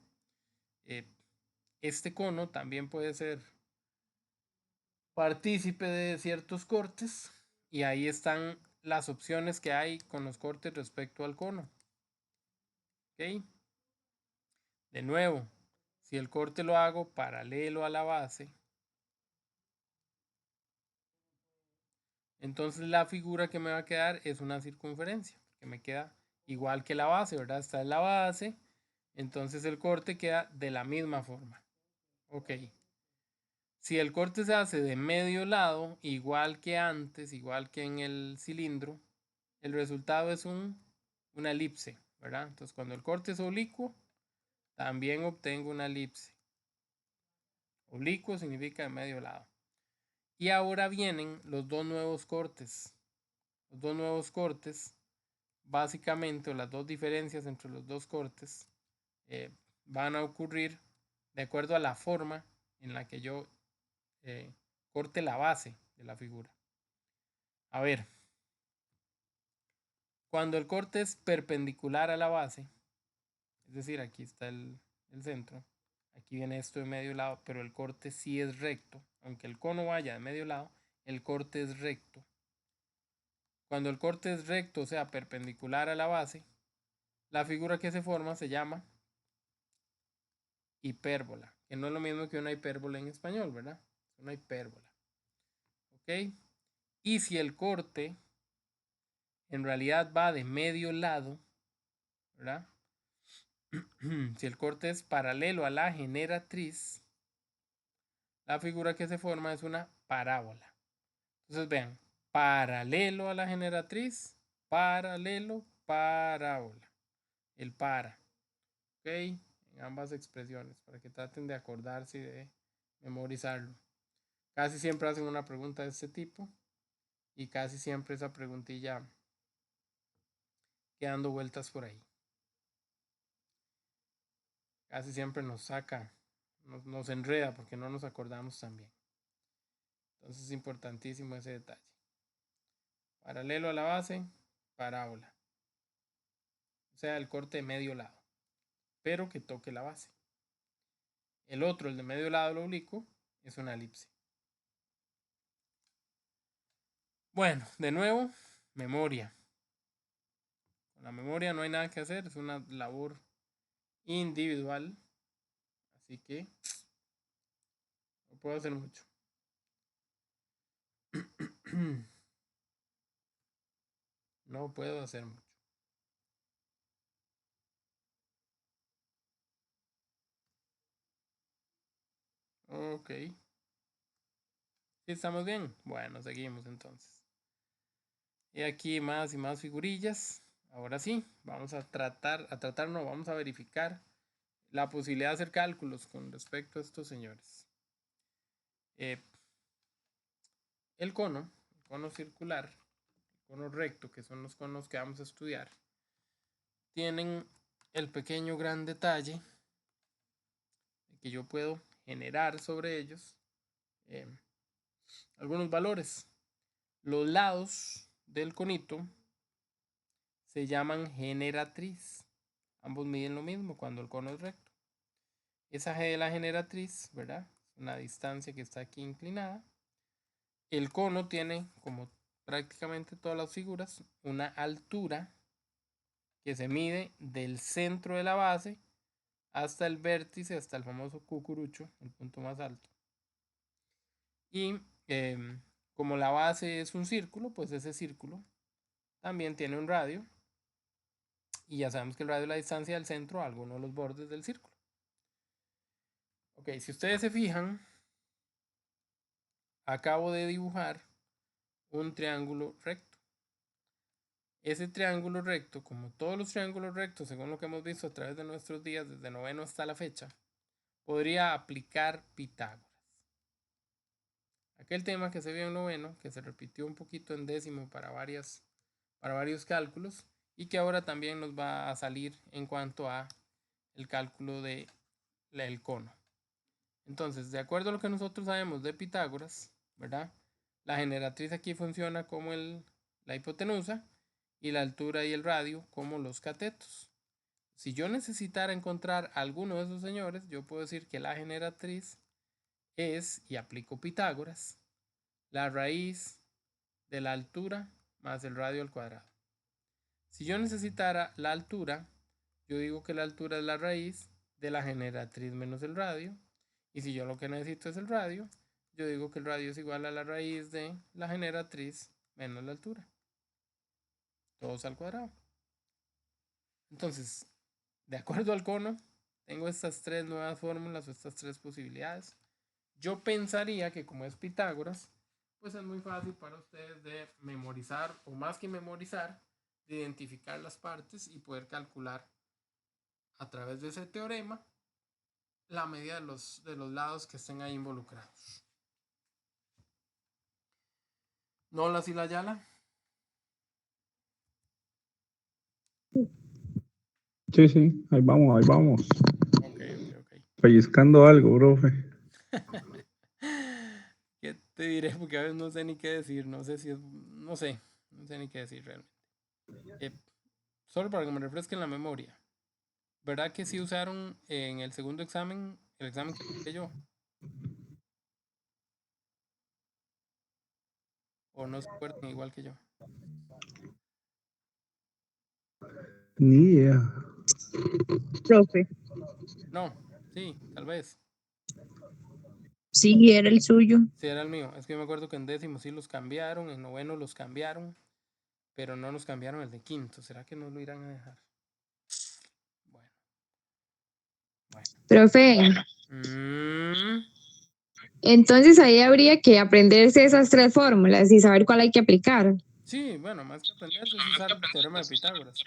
Este cono también puede ser partícipe de ciertos cortes y ahí están las opciones que hay con los cortes respecto al cono. ¿Ok? De nuevo, si el corte lo hago paralelo a la base, entonces la figura que me va a quedar es una circunferencia, que me queda igual que la base, ¿verdad? Esta es la base, entonces el corte queda de la misma forma. Ok. Si el corte se hace de medio lado, igual que antes, igual que en el cilindro, el resultado es una elipse, ¿verdad? Entonces cuando el corte es oblicuo, también obtengo una elipse. Oblicuo significa de medio lado. Y ahora vienen los dos nuevos cortes. Los dos nuevos cortes, básicamente, o las dos diferencias entre los dos cortes, van a ocurrir de acuerdo a la forma en la que yo corte la base de la figura. A ver, cuando el corte es perpendicular a la base, es decir, aquí está el centro, aquí viene esto de medio lado, pero el corte sí es recto, aunque el cono vaya de medio lado, el corte es recto. Cuando el corte es recto, o sea, perpendicular a la base, la figura que se forma se llama hipérbola, que no es lo mismo que una hipérbola en español, ¿verdad? Es una hipérbola. ¿Ok? Y si el corte en realidad va de medio lado, ¿verdad? Si el corte es paralelo a la generatriz, la figura que se forma es una parábola. Entonces vean, paralelo a la generatriz, paralelo, parábola. El para. ¿Ok? En ambas expresiones, para que traten de acordarse y de memorizarlo. Casi siempre hacen una pregunta de este tipo y casi siempre esa preguntilla quedando vueltas por ahí. Casi siempre nos saca, nos enreda porque no nos acordamos tan bien. Entonces es importantísimo ese detalle. Paralelo a la base, parábola. O sea, el corte de medio lado, pero que toque la base. El otro, el de medio lado, el oblicuo, es una elipse. Bueno, de nuevo, memoria. Con la memoria no hay nada que hacer, es una labor individual. Así que no puedo hacer mucho. No puedo hacer mucho. Ok. ¿Sí estamos bien? Bueno, seguimos entonces. Y aquí más y más figurillas. Ahora sí, vamos a no, vamos a verificar la posibilidad de hacer cálculos con respecto a estos señores. El cono circular, el cono recto, que son los conos que vamos a estudiar, tienen el pequeño gran detalle de que yo puedo generar sobre ellos algunos valores. Los lados del conito se llaman generatriz. Ambos miden lo mismo cuando el cono es recto. Esa G de la generatriz, ¿verdad? Es una distancia que está aquí inclinada. El cono tiene, como prácticamente todas las figuras, una altura que se mide del centro de la base hasta el vértice, hasta el famoso cucurucho, el punto más alto. Y como la base es un círculo, pues ese círculo también tiene un radio. Y ya sabemos que el radio es la distancia del centro a alguno de los bordes del círculo. Ok, si ustedes se fijan, acabo de dibujar un triángulo recto. Ese triángulo recto, como todos los triángulos rectos, según lo que hemos visto a través de nuestros días, desde noveno hasta la fecha, podría aplicar Pitágoras. Aquel tema que se vio en noveno, que se repitió un poquito en décimo para varios cálculos, y que ahora también nos va a salir en cuanto a el cálculo del cono. Entonces, de acuerdo a lo que nosotros sabemos de Pitágoras, ¿verdad? La generatriz aquí funciona como la hipotenusa y la altura y el radio como los catetos. Si yo necesitara encontrar alguno de esos señores, yo puedo decir que la generatriz es, y aplico Pitágoras, la raíz de la altura más el radio al cuadrado. Si yo necesitara la altura, yo digo que la altura es la raíz de la generatriz menos el radio. Y si yo lo que necesito es el radio, yo digo que el radio es igual a la raíz de la generatriz menos la altura. Todos al cuadrado. Entonces, de acuerdo al cono, tengo estas tres nuevas fórmulas o estas tres posibilidades. Yo pensaría que como es Pitágoras, pues es muy fácil para ustedes de memorizar, o más que memorizar, de identificar las partes y poder calcular a través de ese teorema la medida de los lados que estén ahí involucrados. ¿No la Sila Yala? Sí, ahí vamos, ahí vamos. Ok. Pellizcando algo, profe. ¿Qué te diré? Porque a veces no sé ni qué decir, no sé ni qué decir realmente. Solo para que me refresquen la memoria. ¿Verdad que sí usaron en el segundo examen, el examen que hice yo? ¿O no se acuerdan igual que yo? Ni idea. Profe. No, sí, tal vez. Sí, era el suyo. Sí, era el mío. Es que yo me acuerdo que en décimo sí los cambiaron, en noveno los cambiaron, pero no nos cambiaron el de quinto. ¿Será que no lo irán a dejar? Bueno. Profe, entonces ahí habría que aprenderse esas tres fórmulas y saber cuál hay que aplicar. Sí, bueno, más que aprenderse es usar el teorema de Pitágoras.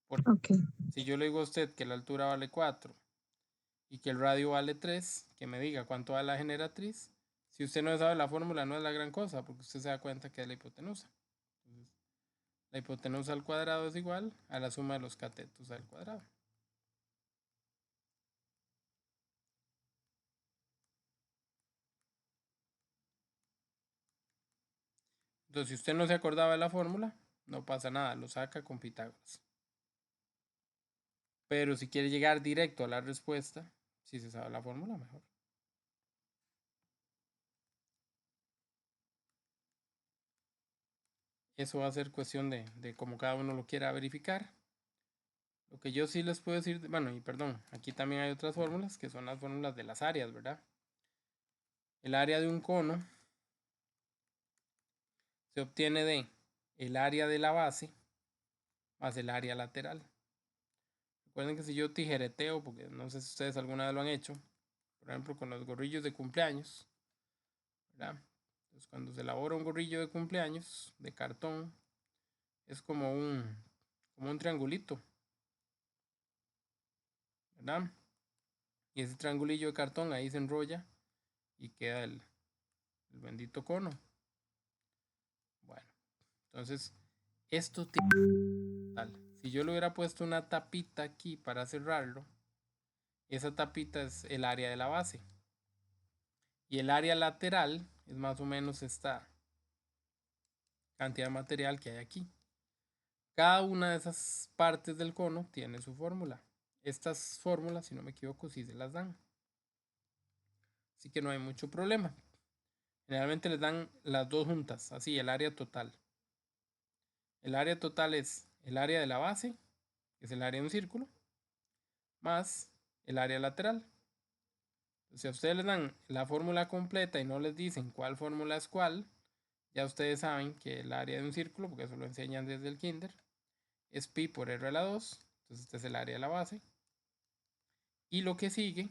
Ok. Si yo le digo a usted que la altura vale 4 y que el radio vale 3, que me diga cuánto vale la generatriz. Si usted no sabe la fórmula, no es la gran cosa, porque usted se da cuenta que es la hipotenusa. Entonces, la hipotenusa al cuadrado es igual a la suma de los catetos al cuadrado. Entonces, si usted no se acordaba de la fórmula, no pasa nada, lo saca con Pitágoras. Pero si quiere llegar directo a la respuesta, si se sabe la fórmula, mejor. Eso va a ser cuestión de cómo cada uno lo quiera verificar. Lo que yo sí les puedo decir, bueno, y perdón, aquí también hay otras fórmulas que son las fórmulas de las áreas, ¿verdad? El área de un cono se obtiene de el área de la base más el área lateral. Recuerden que si yo tijereteo, porque no sé si ustedes alguna vez lo han hecho, por ejemplo con los gorrillos de cumpleaños, ¿verdad? Entonces cuando se elabora un gorrillo de cumpleaños de cartón, es como un triangulito, ¿verdad? Y ese triangulillo de cartón ahí se enrolla y queda el bendito cono. Bueno, entonces esto tiene, si yo le hubiera puesto una tapita aquí para cerrarlo, esa tapita es el área de la base. Y el área lateral es más o menos esta cantidad de material que hay aquí. Cada una de esas partes del cono tiene su fórmula. Estas fórmulas, si no me equivoco, sí se las dan. Así que no hay mucho problema. Generalmente les dan las dos juntas, así el área total. El área total es el área de la base, que es el área de un círculo, más el área lateral. Si a ustedes les dan la fórmula completa y no les dicen cuál fórmula es cuál, ya ustedes saben que el área de un círculo, porque eso lo enseñan desde el kinder, es pi por r a la 2. Entonces este es el área de la base. Y lo que sigue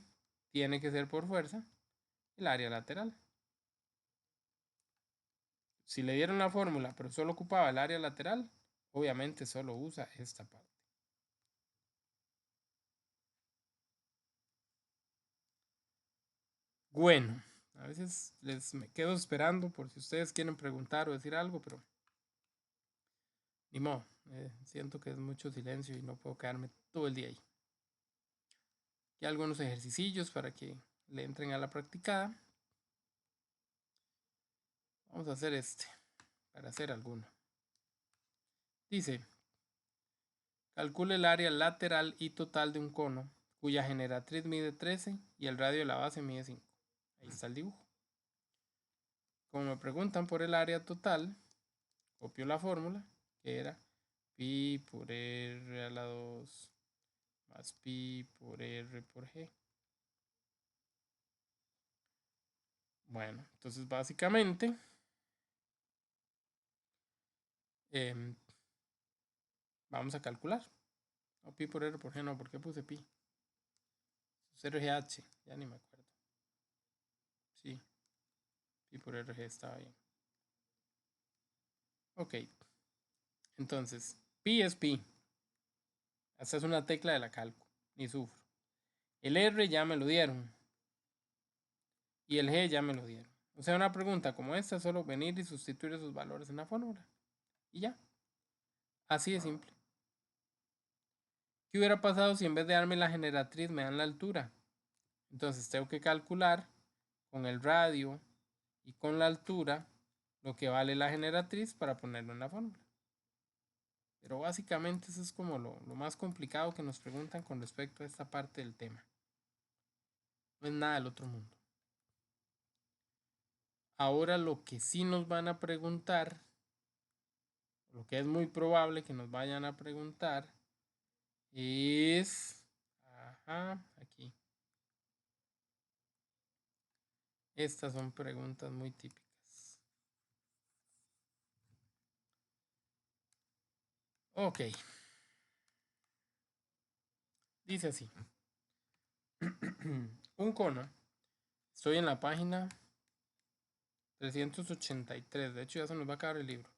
tiene que ser por fuerza el área lateral. Si le dieron la fórmula pero solo ocupaba el área lateral, obviamente solo usa esta parte. Bueno, a veces me quedo esperando por si ustedes quieren preguntar o decir algo, pero ni modo. Siento que es mucho silencio y no puedo quedarme todo el día ahí. Aquí algunos ejercicillos para que le entren a la practicada. Vamos a hacer este, para hacer alguno. Dice, calcule el área lateral y total de un cono cuya generatriz mide 13 y el radio de la base mide 5. Ahí está el dibujo. Como me preguntan por el área total, copio la fórmula, que era pi por r a la 2 más pi por r por g. Bueno, entonces básicamente vamos a calcular. No, pi por r por g, no, ¿por qué puse pi? Es RGH, ya ni me acuerdo. Sí, pi por rg estaba bien. Ok, entonces, pi es pi. Esta es una tecla de la calco, ni sufro. El r ya me lo dieron. Y el g ya me lo dieron. O sea, una pregunta como esta es solo venir y sustituir esos valores en la fórmula. Y ya. Así de simple. ¿Qué hubiera pasado si en vez de darme la generatriz me dan la altura? Entonces tengo que calcular con el radio y con la altura lo que vale la generatriz para ponerlo en la fórmula. Pero básicamente eso es como lo más complicado que nos preguntan con respecto a esta parte del tema. No es nada del otro mundo. Ahora lo que sí nos van a preguntar, lo que es muy probable que nos vayan a preguntar, es, aquí. Estas son preguntas muy típicas. Ok. Dice así. Un cono. Estoy en la página 383. De hecho, ya se nos va a acabar el libro.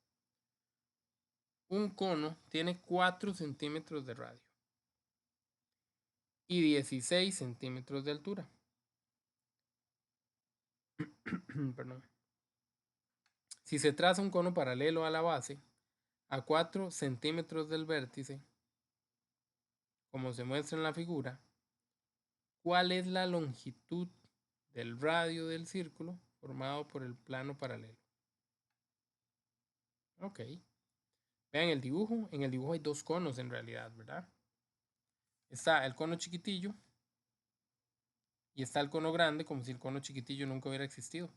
Un cono tiene 4 centímetros de radio y 16 centímetros de altura. Perdón. Si se traza un cono paralelo a la base, a 4 centímetros del vértice, como se muestra en la figura, ¿cuál es la longitud del radio del círculo formado por el plano paralelo? Ok. Vean el dibujo. En el dibujo hay dos conos en realidad, ¿verdad? Está el cono chiquitillo y está el cono grande, como si el cono chiquitillo nunca hubiera existido.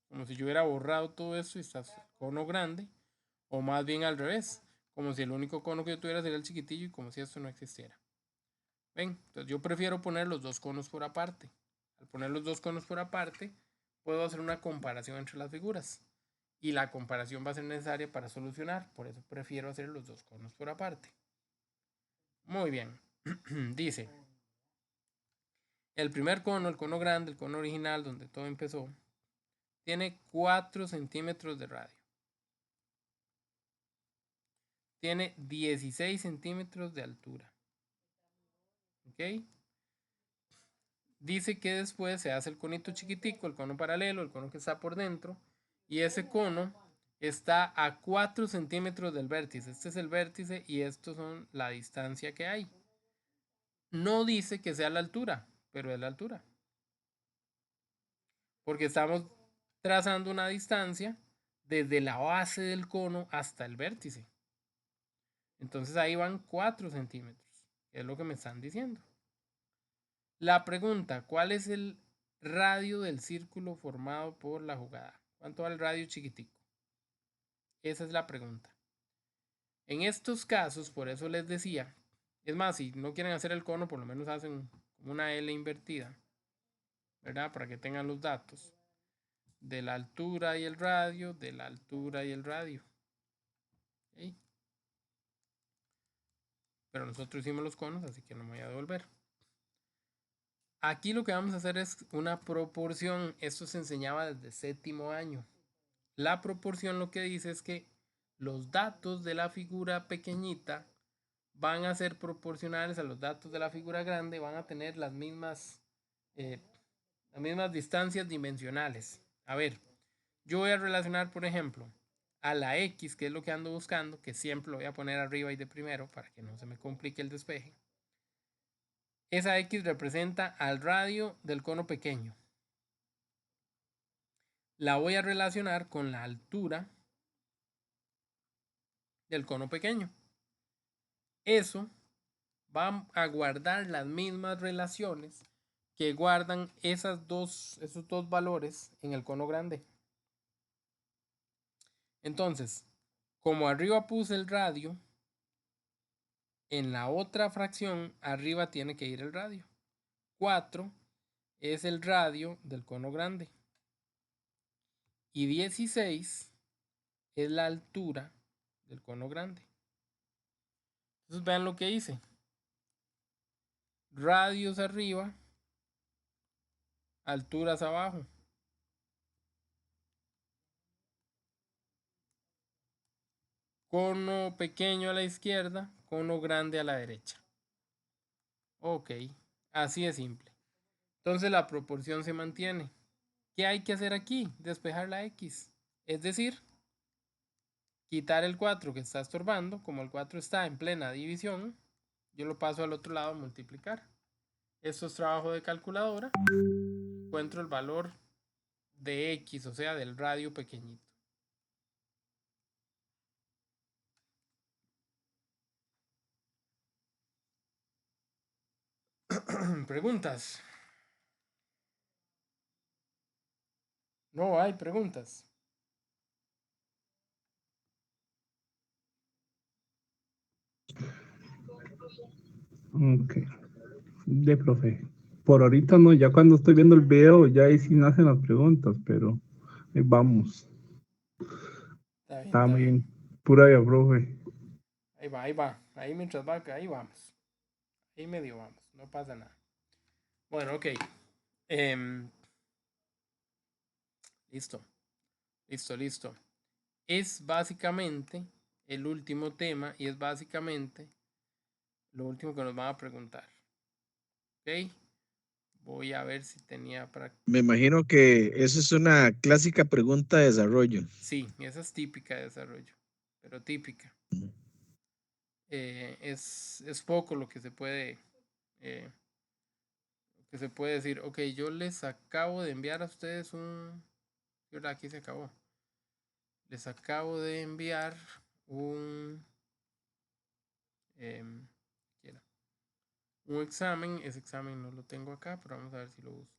Como si yo hubiera borrado todo eso y está el cono grande, o más bien al revés, como si el único cono que yo tuviera sería el chiquitillo y como si esto no existiera. ¿Ven? Entonces yo prefiero poner los dos conos por aparte. Al poner los dos conos por aparte, puedo hacer una comparación entre las figuras. Y la comparación va a ser necesaria para solucionar. Por eso prefiero hacer los dos conos por aparte. Muy bien. Dice, el primer cono, el cono grande, el cono original, donde todo empezó, tiene 4 centímetros de radio. Tiene 16 centímetros de altura. ¿Ok? Dice que después se hace el conito chiquitico, el cono paralelo, el cono que está por dentro, y ese cono está a 4 centímetros del vértice. Este es el vértice y estos son la distancia que hay. No dice que sea la altura, pero es la altura. Porque estamos trazando una distancia desde la base del cono hasta el vértice. Entonces ahí van 4 centímetros. Es lo que me están diciendo. La pregunta, ¿cuál es el radio del círculo formado por la jugada? ¿Cuánto va el radio chiquitico? Esa es la pregunta. En estos casos, por eso les decía, es más, si no quieren hacer el cono, por lo menos hacen como una L invertida, ¿verdad? Para que tengan los datos de la altura y el radio, de la altura y el radio. ¿Okay? Pero nosotros hicimos los conos, así que no me voy a devolver. Aquí lo que vamos a hacer es una proporción. Esto se enseñaba desde séptimo año. La proporción lo que dice es que los datos de la figura pequeñita van a ser proporcionales a los datos de la figura grande, van a tener las mismas distancias dimensionales. A ver, yo voy a relacionar, por ejemplo, a la X, que es lo que ando buscando, que siempre lo voy a poner arriba y de primero para que no se me complique el despeje. Esa X representa al radio del cono pequeño. La voy a relacionar con la altura del cono pequeño. Eso va a guardar las mismas relaciones que guardan esos dos valores en el cono grande. Entonces, como arriba puse el radio, en la otra fracción arriba tiene que ir el radio. 4 es el radio del cono grande. Y 16 es la altura del cono grande. Entonces vean lo que hice. Radios arriba, alturas abajo. Cono pequeño a la izquierda, cono grande a la derecha. Ok, así de simple. Entonces la proporción se mantiene. ¿Qué hay que hacer aquí? Despejar la X. Es decir, quitar el 4 que está estorbando. Como el 4 está en plena división, yo lo paso al otro lado a multiplicar. Esto es trabajo de calculadora. Encuentro el valor de X, o sea, del radio pequeñito. ¿Preguntas? No hay preguntas. Ok. De profe. Por ahorita no, ya cuando estoy viendo el video, ya ahí sí nacen las preguntas, pero vamos. Está bien, Está está muy bien. bien. Pura ya, profe. Ahí va, ahí va. Ahí mientras va, ahí vamos. Ahí medio vamos. No pasa nada. Bueno, ok. Listo. Listo, listo. Es básicamente el último tema y es básicamente lo último que nos van a preguntar. ¿Ok? Voy a ver si tenía para... Me imagino que eso es una clásica pregunta de desarrollo. Sí, esa es típica de desarrollo, pero típica. Es poco lo que se puede decir. Ok, yo les acabo de enviar a ustedes un... Aquí se acabó. Les acabo de enviar un examen. Ese examen no lo tengo acá, pero vamos a ver si lo busco.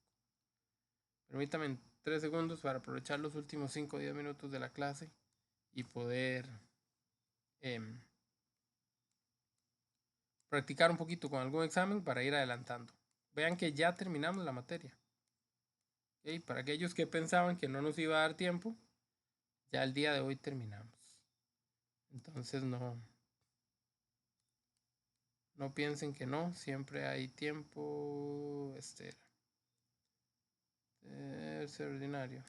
Permítame 3 segundos para aprovechar los últimos 5 o 10 minutos de la clase y poder practicar un poquito con algún examen para ir adelantando. Vean que ya terminamos la materia. ¿Okay? Para aquellos que pensaban que no nos iba a dar tiempo, ya el día de hoy terminamos. Entonces no piensen que no, siempre hay tiempo. Extraordinario.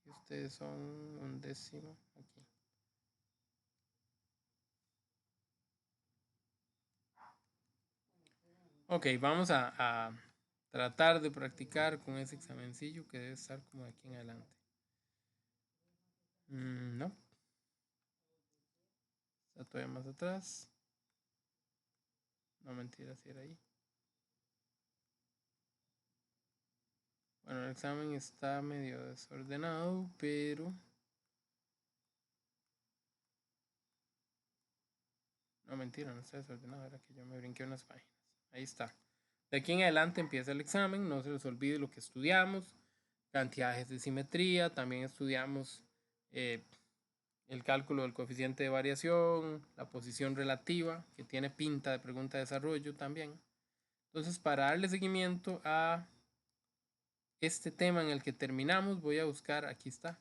Y ustedes son un décimo aquí. Ok, vamos a tratar de practicar con ese examencillo que debe estar como de aquí en adelante. No. Está todavía más atrás. No, mentira, si era ahí. Bueno, el examen está medio desordenado, pero... No, mentira, no está desordenado, era que yo me brinqué unas páginas. Ahí está. De aquí en adelante empieza el examen, no se les olvide lo que estudiamos. Cantidades de simetría, también estudiamos el cálculo del coeficiente de variación, la posición relativa, que tiene pinta de pregunta de desarrollo también. Entonces, para darle seguimiento a este tema en el que terminamos, voy a buscar, aquí está,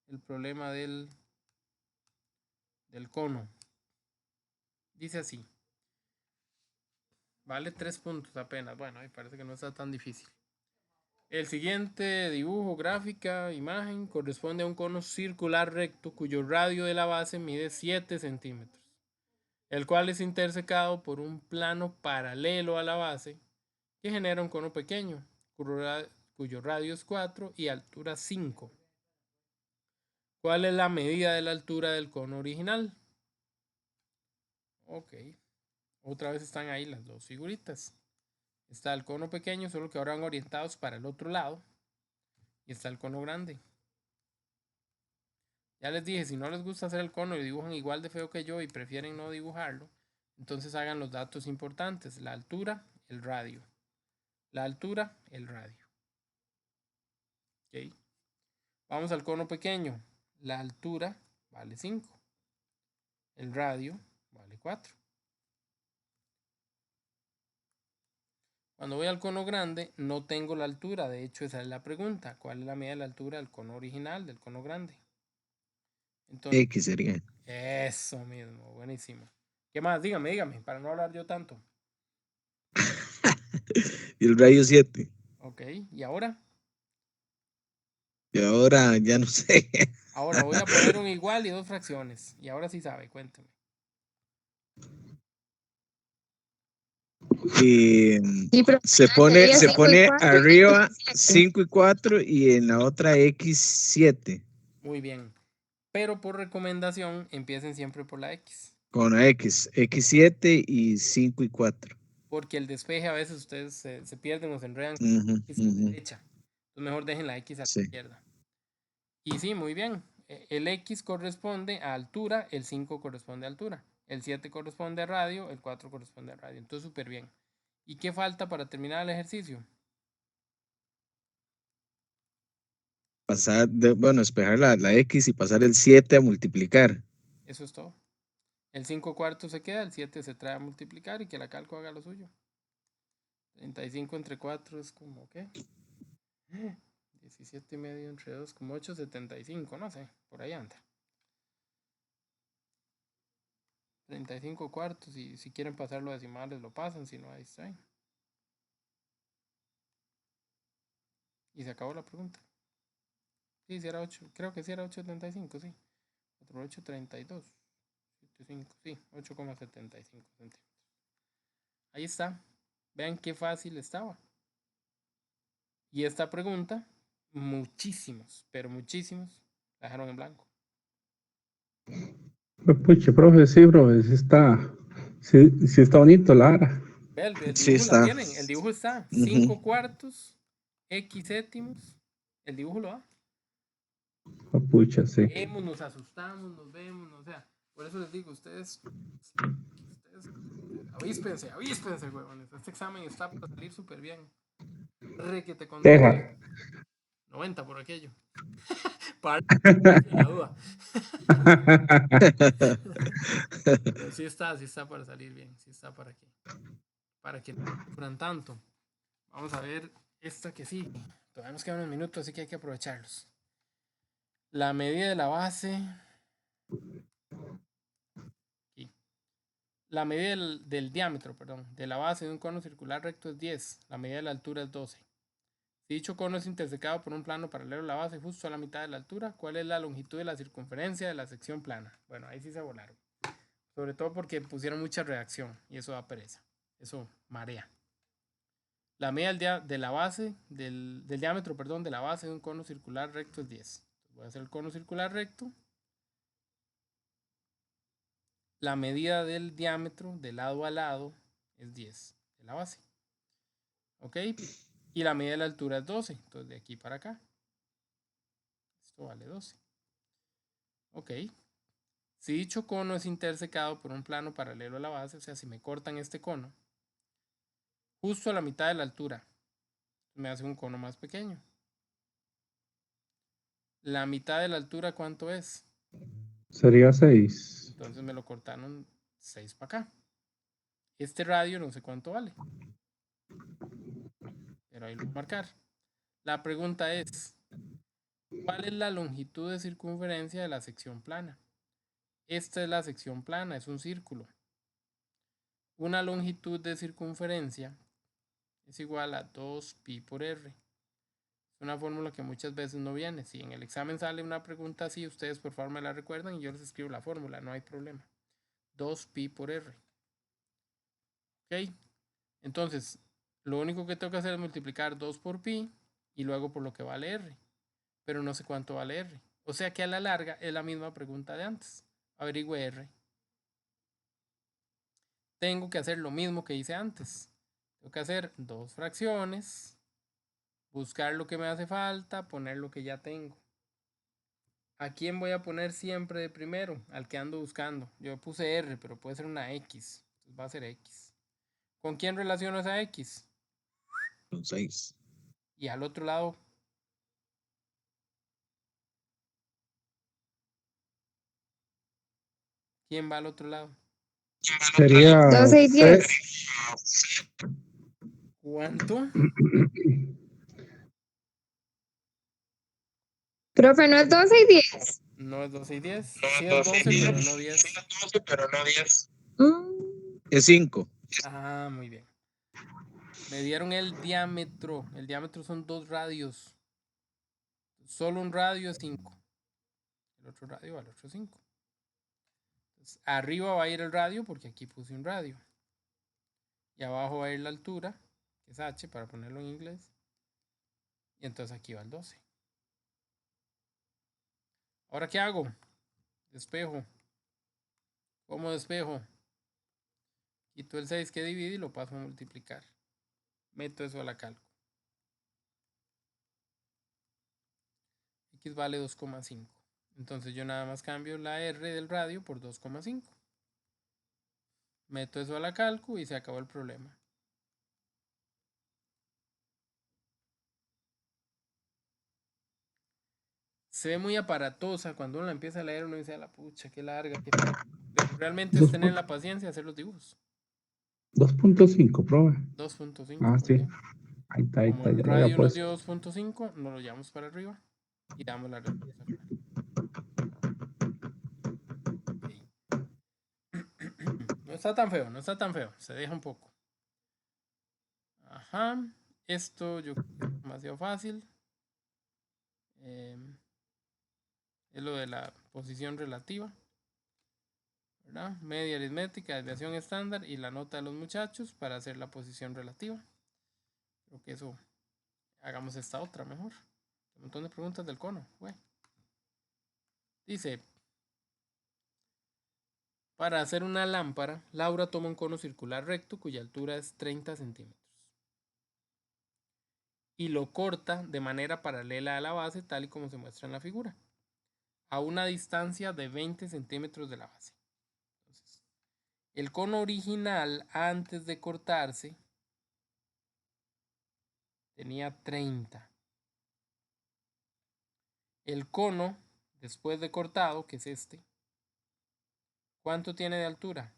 el problema del cono. Dice así. Vale 3 puntos apenas. Bueno, ahí parece que no está tan difícil. El siguiente dibujo, gráfica, imagen, corresponde a un cono circular recto cuyo radio de la base mide 7 centímetros, el cual es intersecado por un plano paralelo a la base que genera un cono pequeño, cuyo radio es 4 y altura 5. ¿Cuál es la medida de la altura del cono original? Ok, otra vez están ahí las dos figuritas. Está el cono pequeño, solo que ahora van orientados para el otro lado. Y está el cono grande. Ya les dije, si no les gusta hacer el cono y dibujan igual de feo que yo y prefieren no dibujarlo, entonces hagan los datos importantes. La altura, el radio. La altura, el radio. ¿Okay? Vamos al cono pequeño. La altura vale 5. El radio vale 4. Cuando voy al cono grande, no tengo la altura. De hecho, esa es la pregunta. ¿Cuál es la medida de la altura del cono original, del cono grande? Entonces, X sería. eso mismo, buenísimo. ¿Qué más? Dígame, para no hablar yo tanto. Y el radio 7. Ok, ¿y ahora? Y ahora ya no sé. Ahora voy a poner un igual y 2 fracciones. Y ahora sí sabe, cuénteme. Y Sí, pero se sería cinco y pone cuatro. arriba 5 y 4 y en la otra X7. Muy bien. Pero por recomendación, empiecen siempre por la X. Con la X7 y 5 y 4. Porque el despeje a veces ustedes se pierden o se enredan con Ujú, la X a la ujú. derecha. Entonces mejor dejen la X a la Sí. izquierda. Y sí, muy bien. El X corresponde a altura, el 5 corresponde a altura, el 7 corresponde a radio, el 4 corresponde a radio. Entonces súper bien. ¿Y qué falta para terminar el ejercicio? Pasar, despejar la X y pasar el 7 a multiplicar. Eso es todo. El 5 cuartos se queda, el 7 se trae a multiplicar y que la calco haga lo suyo. 35 entre 4 es como, ¿qué? 17 y medio entre 2, como 8, 75, no sé, por ahí anda. 35 cuartos y si quieren pasarlo a decimales lo pasan, si no ahí está. Y se acabó la pregunta. Sí, si era 8, creo que sí era 8,75, sí. 4 por 8, 32. 75, sí, 8,75 centímetros. Ahí está. Vean qué fácil estaba. Y esta pregunta, muchísimos, pero muchísimos, la dejaron en blanco. Pucha, profe, sí, profe, sí está bonito, Lara. Ve, el Sí dibujo la está. tienen, el dibujo está. Ujú. 5 cuartos, X séptimos, el dibujo lo da. Pucha, sí. Vemos, nos asustamos, nos vemos, o sea, por eso les digo, ustedes avíspense, huevones. Este examen está para salir súper bien. Requete con Deja. 90 por aquello. Para la duda. Pero sí está para salir bien, sí está para que no sufran tanto. Vamos a ver esta que sí. Todavía nos quedan unos minutos, así que hay que aprovecharlos. La medida de la base. Aquí. La medida del diámetro, perdón, de la base de un cono circular recto es 10. La medida de la altura es 12. Si dicho cono es intersecado por un plano paralelo a la base justo a la mitad de la altura, ¿cuál es la longitud de la circunferencia de la sección plana? Bueno, ahí sí se volaron. Sobre todo porque pusieron mucha reacción y eso da pereza. Eso marea. La medida de la base, del diámetro, perdón, de la base de un cono circular recto es 10. Voy a hacer el cono circular recto. La medida del diámetro de lado a lado es 10 de la base. ¿Ok? Y la medida de la altura es 12. Entonces de aquí para acá. Esto vale 12. Ok. Si dicho cono es intersecado por un plano paralelo a la base, o sea, si me cortan este cono, justo a la mitad de la altura, me hace un cono más pequeño. La mitad de la altura, ¿cuánto es? Sería 6. Entonces me lo cortaron 6 para acá. Este radio no sé cuánto vale. Pero ahí lo voy a marcar. La pregunta es, ¿cuál es la longitud de circunferencia de la sección plana? Esta es la sección plana, es un círculo. Una longitud de circunferencia es igual a 2pi por r. Es una fórmula que muchas veces no viene. Si en el examen sale una pregunta así, ustedes por favor me la recuerdan y yo les escribo la fórmula, no hay problema. 2pi por r. ¿Ok? Entonces, lo único que tengo que hacer es multiplicar 2 por pi y luego por lo que vale r. Pero no sé cuánto vale r. O sea que a la larga es la misma pregunta de antes. Averigüe r. Tengo que hacer lo mismo que hice antes. Tengo que hacer dos fracciones, buscar lo que me hace falta, poner lo que ya tengo. ¿A quién voy a poner siempre de primero? Al que ando buscando. Yo puse r, pero puede ser una x. Entonces va a ser x. ¿Con quién relaciono esa x? Con 6. Y al otro lado. ¿Quién va al otro lado? Sería 12 y 10. ¿Cuánto? Profe, ¿no es 12 y 10? No es 12 y 10. Sí es 12, pero no 10. Es 5. Ah, muy bien. Me dieron el diámetro. El diámetro son 2 radios. Solo un radio es 5. El otro radio al otro 5. Entonces, arriba va a ir el radio porque aquí puse un radio. Y abajo va a ir la altura, que es h para ponerlo en inglés. Y entonces aquí va el 12. Ahora, ¿qué hago? Despejo. ¿Cómo despejo? Quito el 6 que divide y lo paso a multiplicar. Meto eso a la cálculo. X vale 2,5. Entonces yo nada más cambio la R del radio por 2,5. Meto eso a la calcu y se acabó el problema. Se ve muy aparatosa. Cuando uno la empieza a leer, uno dice, a la pucha, qué larga. Pero realmente es tener la paciencia de hacer los dibujos. 2.5, profe. 2.5. Ah, Muy sí. bien. Ahí está, Como el ya lo había radio nos puesto. dio 2.5, nos lo llevamos para arriba y damos la respuesta final. Okay. No está tan feo, no está tan feo. Se deja un poco. Ajá. Esto yo creo que es demasiado fácil. Es lo de la posición relativa. ¿Verdad? Media aritmética, desviación estándar y la nota de los muchachos para hacer la posición relativa. Creo que eso. Hagamos esta otra mejor. Un montón de preguntas del cono. Bueno. Dice. Para hacer una lámpara, Laura toma un cono circular recto cuya altura es 30 centímetros y lo corta de manera paralela a la base tal y como se muestra en la figura, a una distancia de 20 centímetros de la base. Entonces, el cono original antes de cortarse tenía 30. El cono después de cortado, que es este, ¿cuánto tiene de altura?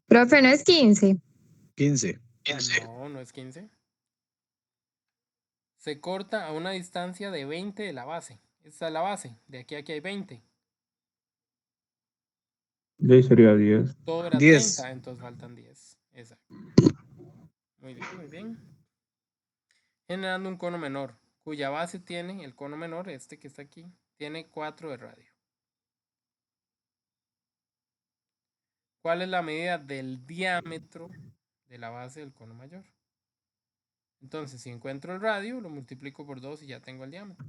Profe, ¿no es 15? 15. No, no es 15. Se corta a una distancia de 20 de la base. Esta es la base. De aquí a aquí hay 20. De ahí sería 10. Todo era 10. 30, entonces faltan 10. Exacto. Muy bien, muy bien. Generando un cono menor, cuya base tiene, el cono menor, este que está aquí, tiene 4 de radio. ¿Cuál es la medida del diámetro de la base del cono mayor? Entonces, si encuentro el radio, lo multiplico por 2 y ya tengo el diámetro.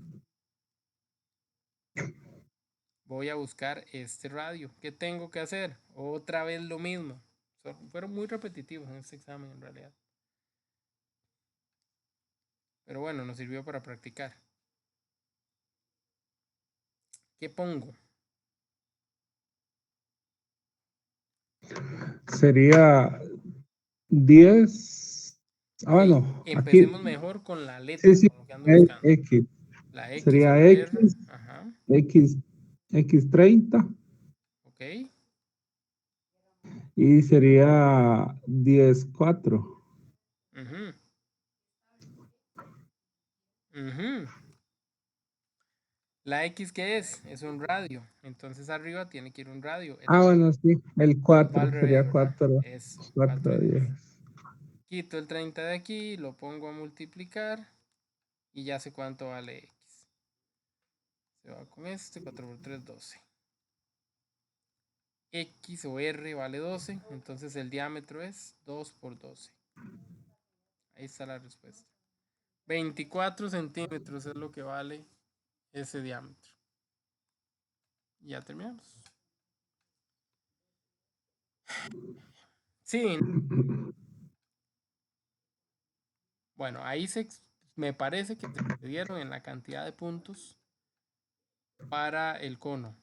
Voy a buscar este radio. ¿Qué tengo que hacer? Otra vez lo mismo. Fueron muy repetitivos en este examen en realidad. Pero bueno, nos sirvió para practicar. ¿Qué pongo? Sería 10 Ah, bueno, aquí Empecemos mejor con la letra, sí, con lo que ando buscando. X. La X o Sería la R. X, Ajá, X30 ok. y sería 10,4. Ujú, ujú. La X, ¿qué es? Es un radio. Entonces arriba tiene que ir un radio. Ah, bueno, sí, el Va al 4 revés, sería ¿verdad? 4, Eso, 4 4 de 10. 10. Quito el 30 de aquí, lo pongo a multiplicar y ya sé cuánto vale X. Se va con este, 4 por 3, 12. X o R vale 12, entonces el diámetro es 2 por 12. Ahí está la respuesta. 24 centímetros es lo que vale ese diámetro. Ya terminamos. Sí, bueno, ahí me parece que se excedieron en la cantidad de puntos para el cono.